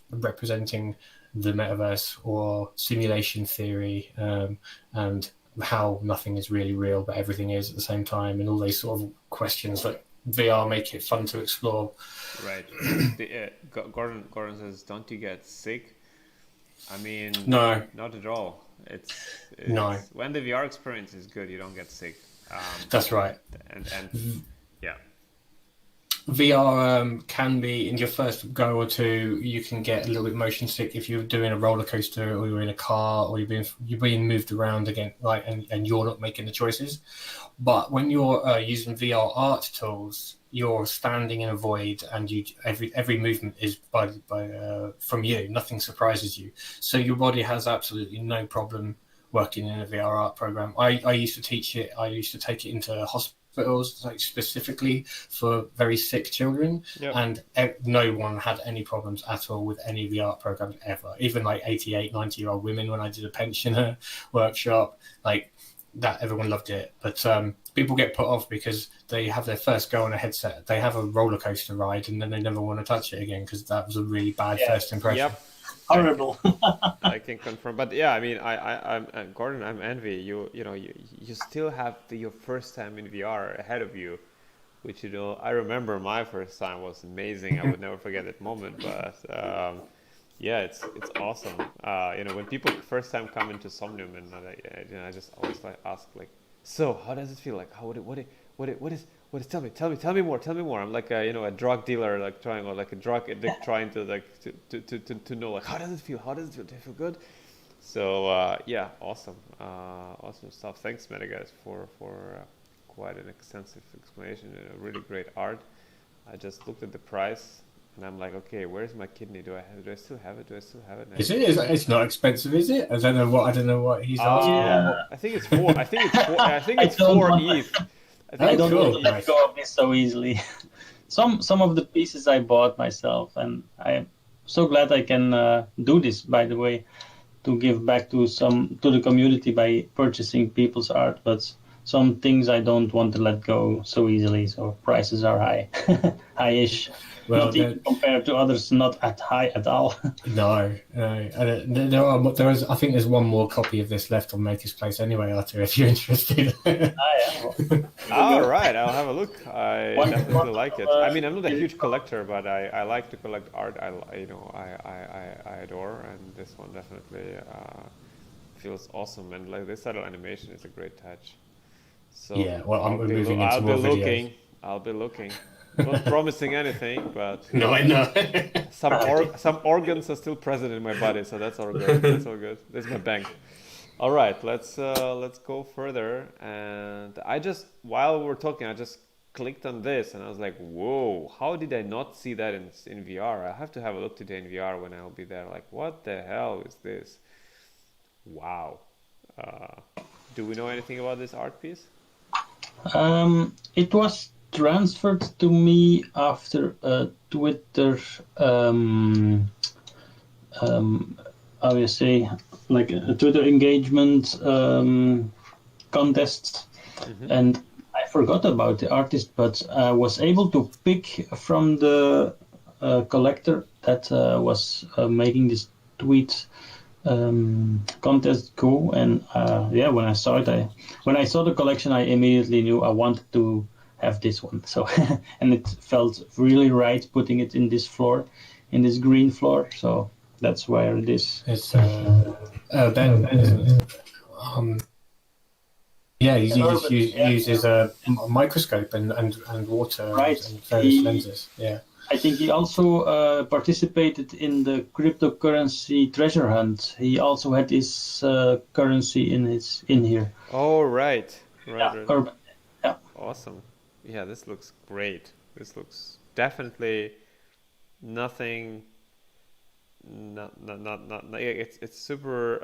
representing the metaverse or simulation theory, and how nothing is really real, but everything is at the same time, and all these sort of questions that VR make it fun to explore. right. Gordon says, "Don't you get sick?" I mean, No, not at all. It's no, when the VR experience is good, you don't get sick. that's right. And yeah, VR can be, in your first go or two, you can get a little bit motion sick if you're doing a roller coaster or you're in a car or you're being moved around again, like, and you're not making the choices. But when you're using VR art tools, you're standing in a void, and every movement is by from you. Nothing surprises you, so your body has absolutely no problem working in a VR art program. I used to teach it. I used to take it into hospitals, like specifically for very sick children, Yep. and no one had any problems at all with any VR programs ever. Even like 88, 90-year-old women, when I did a pensioner workshop, like that, everyone loved it. But people get put off because they have their first go on a headset, they have a roller coaster ride, and then they never want to touch it again because that was a really bad first impression. Yep. Horrible. I can confirm, but yeah, I mean, I'm Gordon. I'm envy you. You know, you still have your first time in VR ahead of you, which I remember my first time was amazing. I would never forget that moment. But yeah, it's awesome. When people first time come into Somnium, and I just always ask like, so how does it feel? Like what is tell me more. I'm like a drug dealer, like trying, or like a drug addict trying to like to know, like, how does it feel? Do you feel good? So yeah, awesome stuff. Thanks, Metaguys, for quite an extensive explanation and a really great art. I just looked at the price and I'm like, okay, where's my kidney? Do I still have it? Is it? It's not expensive, is it? I don't know what he's asking. Yeah. I think it's four. I think it's don't four want- ETH. I don't cool. want to let Nice. go of this so easily. Some of the pieces I bought myself, and I'm so glad I can do this. By the way, to give back to the community by purchasing people's art, but some things I don't want to let go so easily. So prices are high, high-ish. Well, Not even compared to others, not at high at all. No. There is. I think there's one more copy of this left on Maker's Place anyway, Arthur, if you're interested. All right, I'll have a look. I One- definitely one like it. of, I mean, I'm not a huge collector, but I like to collect art. I adore, and this one definitely feels awesome. And like this subtle animation is a great touch. So Yeah, well, I'm moving into I'll be more videos. looking. I'll be looking. Not promising anything, but No, I know. some organs are still present in my body, so that's all good. That's all good. There's my bank. All right, let's go further. And while we're talking, I just clicked on this, and I was like, whoa! How did I not see that in VR? I have to have a look today in VR when I'll be there. Like, what the hell is this? Wow. Do we know anything about this art piece? It was transferred to me after a Twitter, how you say, like a Twitter engagement contest, and I forgot about the artist, but I was able to pick from the collector that was making this tweet contest go, and yeah, when I saw it, when I saw the collection, I immediately knew I wanted to have this one. So and it felt really right putting it in this floor, in this green floor. So that's where it is. It's Ben, isn't it? Yeah, he just uses a microscope and water Right. and various lenses. Yeah. I think he also participated in the cryptocurrency treasure hunt. He also had his currency in here. Oh, right. Yeah, Right. urban. Yeah. Awesome. Yeah, this looks great. This looks definitely nothing. Not it's super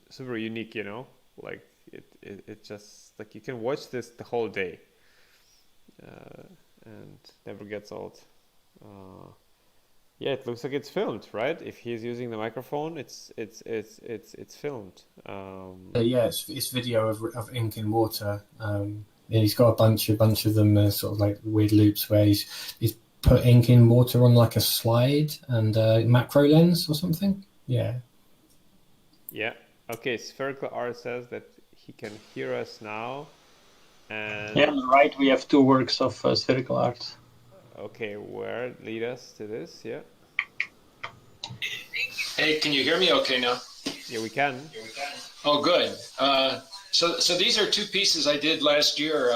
super unique, you know. Like it just like you can watch this the whole day, and never gets old. Yeah, it looks like it's filmed, right? If he's using the microphone, it's filmed. Yeah, it's video of ink in water. Yeah, he's got a bunch of them, sort of like weird loops where he's put ink in water on like a slide and macro lens or something. Yeah. Yeah. Okay. Spherical Art says that he can hear us now, and Yeah, on the right we have two works of spherical art. okay, where lead us to this? Yeah. Hey, can you hear me okay now? Yeah, we can. Oh, good. So these are two pieces I did last year.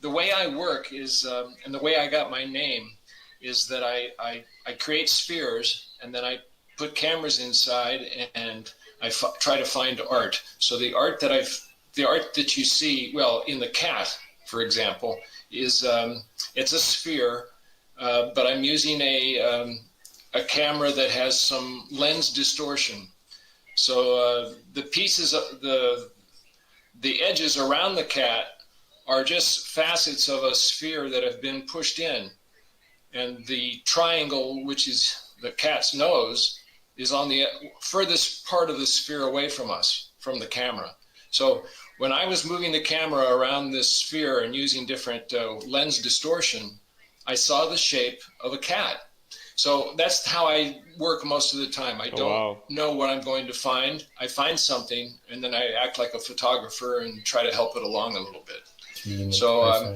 The way I work is, and the way I got my name is that I create spheres and then I put cameras inside and I try to find art. So the art that you see, well, in the cat, for example, is it's a sphere, but I'm using a camera that has some lens distortion. So the pieces, the edges around the cat are just facets of a sphere that have been pushed in. And the triangle, which is the cat's nose, is on the furthest part of the sphere away from us, from the camera. So when I was moving the camera around this sphere and using different lens distortion, I saw the shape of a cat. So that's how I work most of the time. I don't know what I'm going to find. I find something, and then I act like a photographer and try to help it along a little bit. So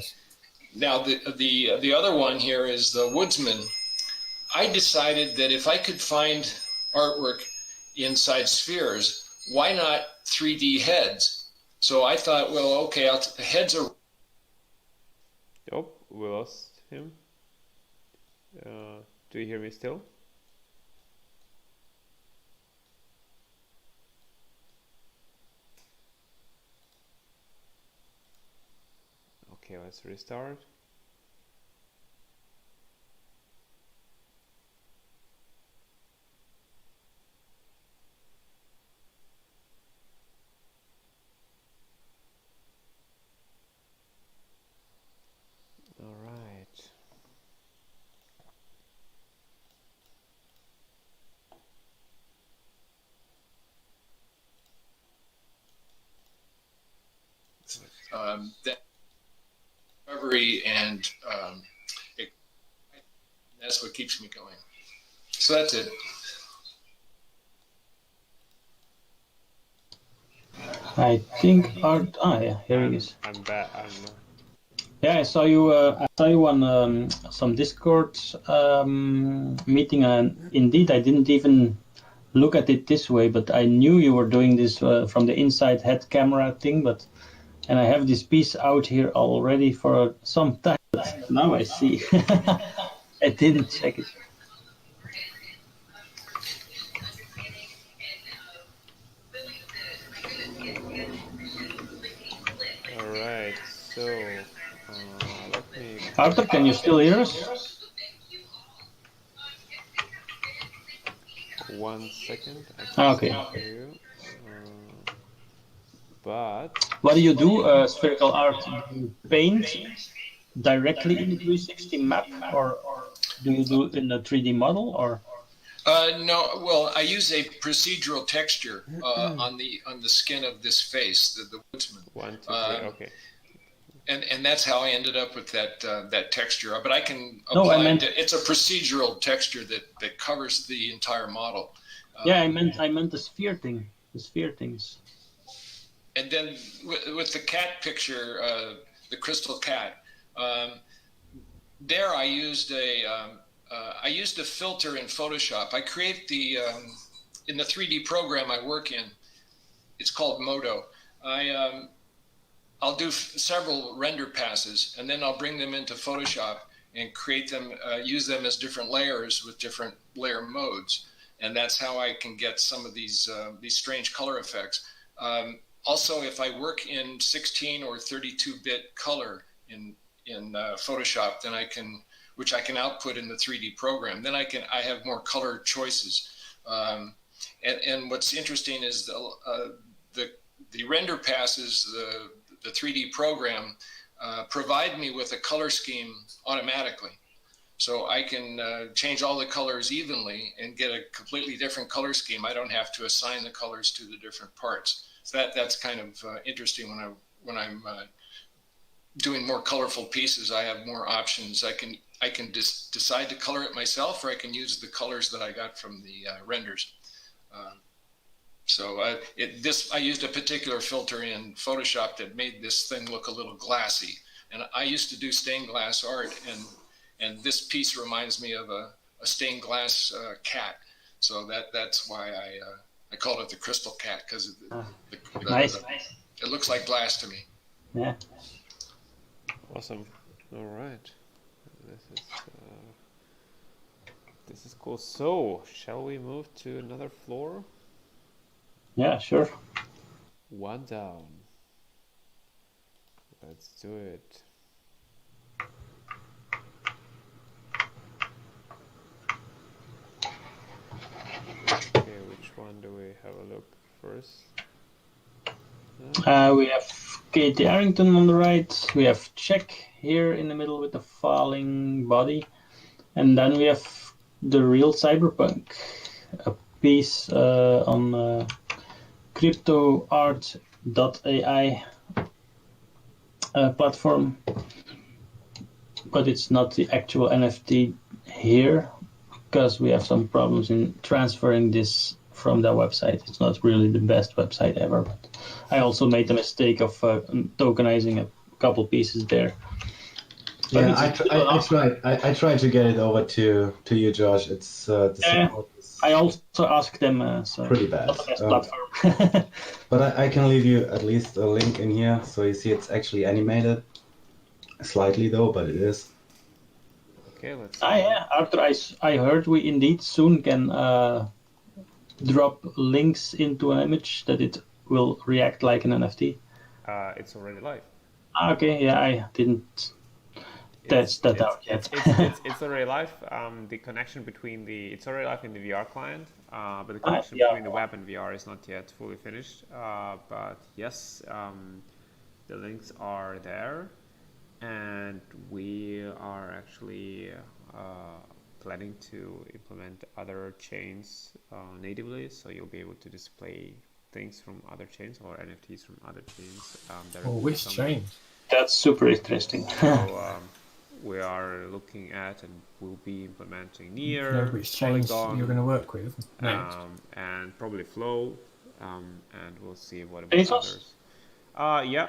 now the other one here is the Woodsman. I decided that if I could find artwork inside spheres, why not 3D heads? So I thought, well, okay, heads are... Oh, we lost him. Do you hear me still? Okay, let's restart. All right. That recovery and that's what keeps me going. So that's it. I think art. Ah, yeah, here he is. I'm back. Yeah, I saw you. I saw you on some Discord meeting, and indeed, I didn't even look at it this way, but I knew you were doing this from the inside head camera thing. And I have this piece out here already for some time. But now I see. I didn't check it. All right. So let me. Arthur, can you still hear us? 1 second. I can Okay. hear you. But what do you do? Spherical art? Do you paint directly in the 360 map, or do you do it in a 3D model, or? No, well, I use a procedural texture on the skin of this face, the Woodsman. 1, 2, 3. Okay. and that's how I ended up with that texture. But I can No, I apply meant it's a procedural texture that covers the entire model. yeah, I meant the sphere thing, the sphere things. And then with the cat picture, the crystal cat, there I used a filter in Photoshop. I create in the 3D program I work in. It's called Modo. I'll do several render passes, and then I'll bring them into Photoshop and create them, use them as different layers with different layer modes, and that's how I can get some of these strange color effects. Also, if I work in 16 or 32-bit color in Photoshop, then which I can output in the 3D program. Then I have more color choices. And what's interesting is the render passes, the 3D program provide me with a color scheme automatically. So I can change all the colors evenly and get a completely different color scheme. I don't have to assign the colors to the different parts. So that's kind of interesting when I'm doing more colorful pieces. I have more options. I can decide to color it myself, or I can use the colors that I got from the renders. I used a particular filter in Photoshop that made this thing look a little glassy. And I used to do stained glass art, and this piece reminds me of a stained glass cat. So that's why I called it the crystal cat, because Nice. it looks like glass to me. Yeah. Awesome. All right. This is cool. So, shall we move to another floor? Yeah, sure. One down. Let's do it. Okay, which one do we have a look first? We have Katie Arrington on the right. We have Czech here in the middle with the falling body. And then we have the real cyberpunk, a piece on cryptoart.ai platform. But it's not the actual NFT here, because we have some problems in transferring this from their website. It's not really the best website ever, but I also made the mistake of tokenizing a couple pieces there. Yeah, I tried to get it over to you, Josh. It's the support is I also asked them, so pretty bad. not the best platform. But I can leave you at least a link in here, so you see it's actually animated, slightly though, but it is. Okay, let's. Yeah, Arthur, I heard we indeed soon can drop links into an image that it will react like an NFT. It's already live. Okay, yeah, I didn't test that out yet. It's already live. The connection between it's already live in the VR client, but the connection yeah. between the web and VR is not yet fully finished. But yes, the links are there, and we are actually planning to implement other chains natively, so you'll be able to display things from other chains or NFTs from other chains. Which chain? That's super interesting. So we are looking at and will be implementing Near, Which chains Polygon, you're going to work with? and probably Flow, and we'll see what about Tezos? others. Yeah,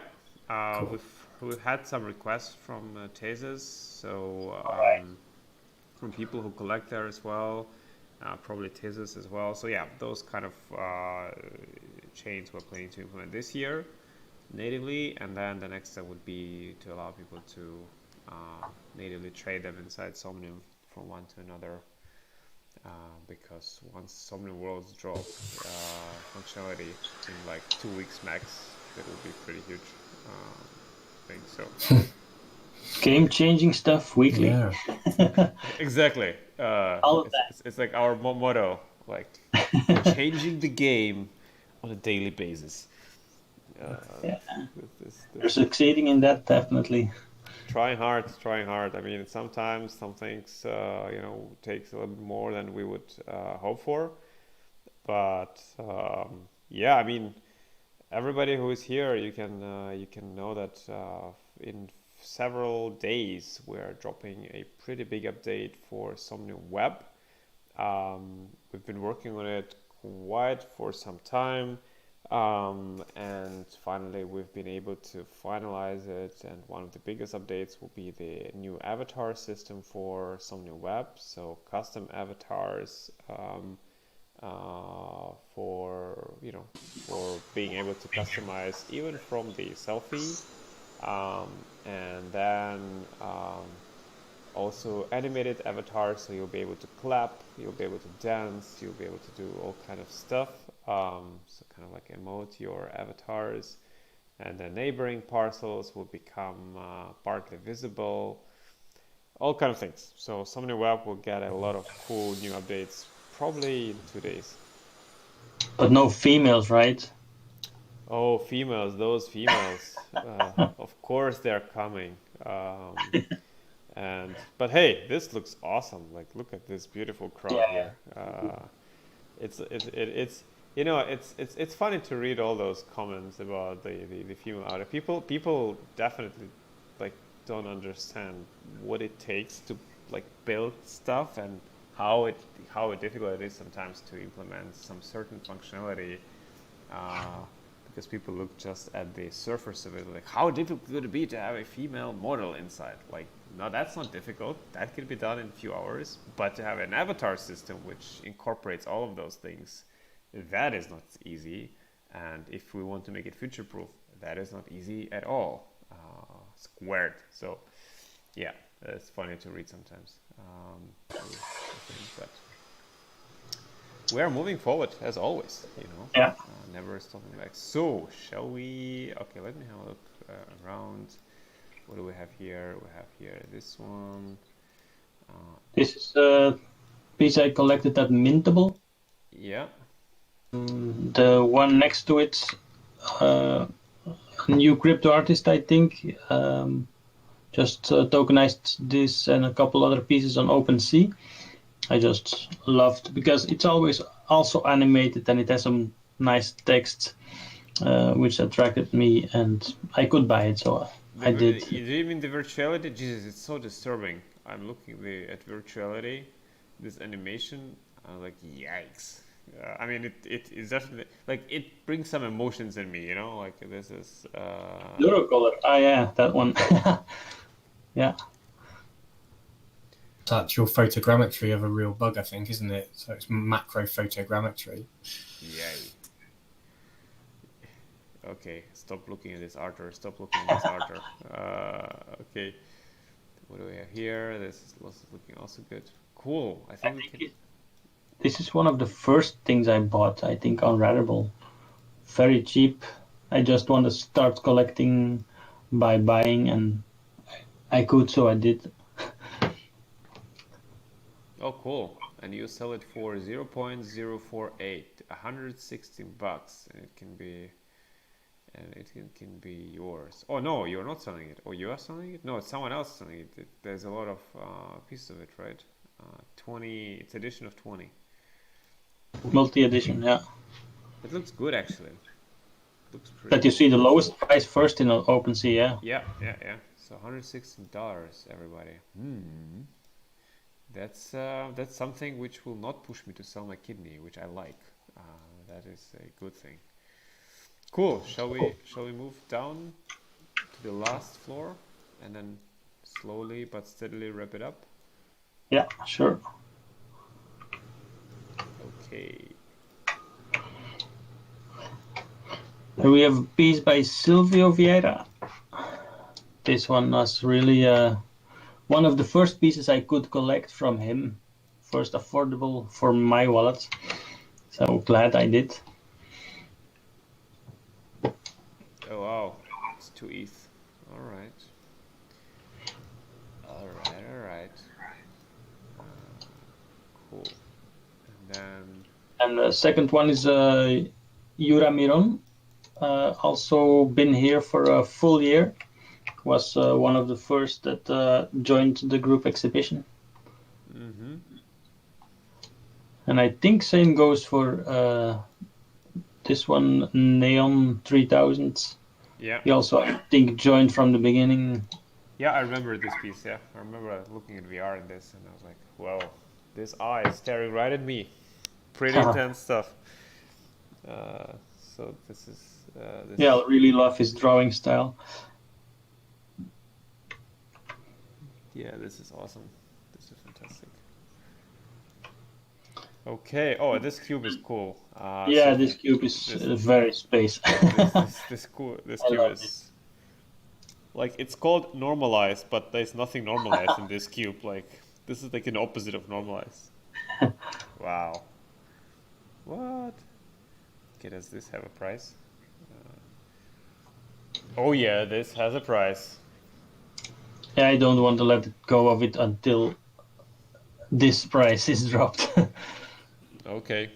Cool. we've had some requests from Tezos, so from people who collect there as well, probably Tezos as well. So yeah, those kind of chains we're planning to implement this year natively, and then the next step would be to allow people to natively trade them inside Somnium from one to another, because once Somnium Worlds drop functionality in like 2 weeks max, it will be pretty huge thing. So Game-changing stuff weekly. Yeah. exactly, All of that. it's like our motto, like changing the game on a daily basis. Yeah. This You're succeeding in that, definitely. trying hard. I mean, sometimes some things, takes a little bit more than we would hope for. But yeah, I mean, everybody who is here, you can know that in several days, we're dropping a pretty big update for Somnium Web. We've been working on it quite for some time, and finally we've been able to finalize it. And one of the biggest updates will be the new avatar system for Somnium Web. So custom avatars for for being able to customize even from the selfie, and then also animated avatars, so you'll be able to clap, you'll be able to dance, you'll be able to do all kind of stuff, so kind of like emote your avatars, and the neighboring parcels will become partly visible, all kind of things. So Somnium Web will get a lot of cool new updates probably in 2 days. But no females, right? Oh, females, those females. Of course they're coming. But hey, this looks awesome. Like, look at this beautiful crowd Yeah. here. It's it's funny to read all those comments about the female audio. People definitely like don't understand what it takes to like build stuff, and how difficult it is sometimes to implement some certain functionality, because people look just at the surface of it, like how difficult could it be to have a female model inside? Like, no, that's not difficult. That can be done in a few hours. But to have an avatar system which incorporates all of those things, that is not easy. And if we want to make it future-proof, that is not easy at all. Squared. So, yeah, it's funny to read sometimes. But we are moving forward as always, Yeah. never stopping back. So, shall we? Okay, let me have a look around. What do we have here? We have here this one. This is a piece I collected at Mintable. Yeah. The one next to it, a new crypto artist, I think, just tokenized this and a couple other pieces on OpenSea. I just loved, because it's always also animated and it has some nice text, which attracted me, and I could buy it, so I did. Do you mean the virtuality? Jesus, it's so disturbing. I'm looking at virtuality, this animation. I'm like, yikes. I mean, it is definitely like it brings some emotions in me. Like this is. Eurocolor. Ah, yeah, that one. Yeah. It's actual photogrammetry of a real bug, I think, isn't it? So it's macro photogrammetry. Yay. Okay, stop looking at this Arthur. Stop looking at this Arthur. Okay, what do we have here? This is looking also good. Cool. I think we can. This is one of the first things I bought, I think, on Rarible. Very cheap. I just want to start collecting by buying, and I could, so I did. Oh, cool. And you sell it for 0.048, $116, and it can be yours. Oh no, you're not selling it. Oh, you are selling it? No, it's someone else selling it. There's a lot of pieces of it, right? 20. It's edition of 20. Multi-edition, yeah. It looks good, actually. Looks pretty. But you see the lowest price first in OpenSea, yeah. Yeah. So $116, everybody. That's something which will not push me to sell my kidney, which I like. That is a good thing. Cool. Shall we move down to the last floor and then slowly but steadily wrap it up? Yeah, sure. Okay. Here we have a piece by Silvio Vieira. This one was really one of the first pieces I could collect from him. First affordable for my wallet. So glad I did. Oh wow, it's 2 ETH. All right. Cool. And then. And the second one is Yura Miron. Also been here for a full year. Was one of the first that joined the group exhibition. Mm-hmm. And I think same goes for this one, Neon 3000. Yeah. He also, I think, joined from the beginning. Yeah, I remember this piece. Yeah, I remember looking at VR in this, and I was like, "Well, this eye is staring right at me." Pretty intense stuff. So this is this. Yeah, I really love his drawing style. Yeah, this is awesome. This is fantastic. Okay. Oh, this cube is cool. Yeah, So this cube is this very space. this I cube love is like it's called normalized, but there's nothing normalized in this cube. Like this is like an opposite of normalized. Wow. What? Okay, does this have a price? Oh yeah, this has a price. Yeah, I don't want to let go of it until this price is dropped. Okay.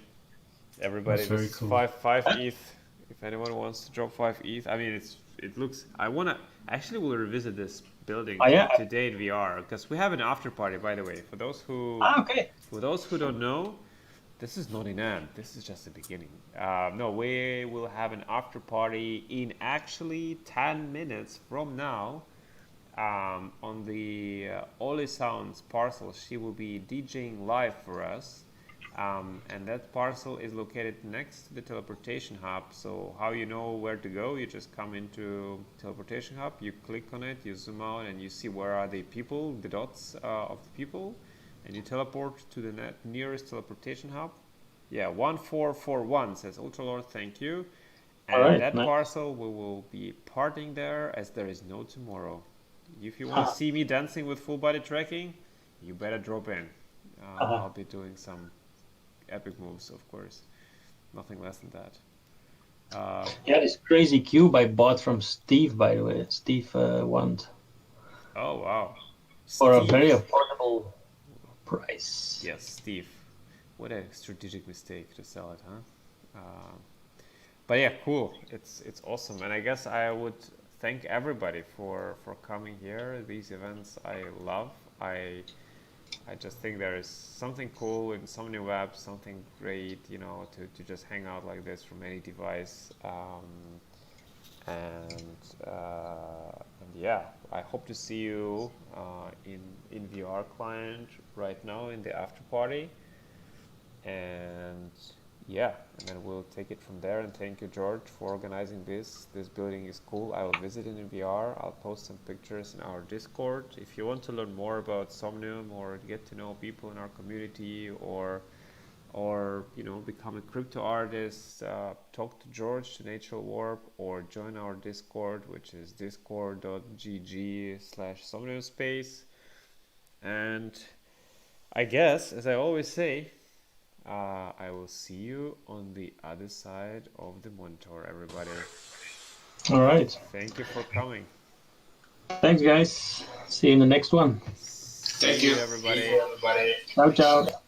Everybody, That's very this is cool. five ETH. If anyone wants to drop 5 ETH, I mean, it looks. I wanna actually we'll revisit this building Oh, yeah? today in VR because we have an after party. By the way, Okay. for those who don't know, this is not an end. This is just the beginning. No, we will have an after party in actually 10 minutes from now. On the Oli Sounds parcel, she will be DJing live for us. And that parcel is located next to the teleportation hub. So how you know where to go? You just come into teleportation hub, you click on it, you zoom out, and you see where are the people, the dots of the people, and you teleport to the nearest teleportation hub. Yeah, 1441 says Ultralord, thank you. And Alright, that nice. parcel we will be parting there as there is no tomorrow. If you want to see me dancing with full body tracking, you better drop in. I'll be doing some epic moves, of course. Nothing less than that. Yeah, this crazy cube I bought from Steve, by the way. Steve Want. Oh wow. For a Steve. very affordable price. Yes, Steve. What a strategic mistake to sell it, huh? But yeah, cool. It's awesome, and I guess I would thank everybody for coming here. These events I love. I just think there is something cool in Somnium Web, something great, you know, to just hang out like this from any device. And yeah, I hope to see you in VR client right now in the after party. And yeah, and then we'll take it from there. And thank you, George, for organizing this. This building is cool. I will visit it in VR. I'll post some pictures in our Discord. If you want to learn more about Somnium or get to know people in our community, or you know, become a crypto artist, talk to George, to Natural Warp, or join our Discord, which is discord.gg/Somnium Space. And I guess, as I always say, I will see you on the other side of the monitor, everybody. All right. Thank you for coming. Thanks, guys. See you in the next one. See you, everybody. Ciao, ciao.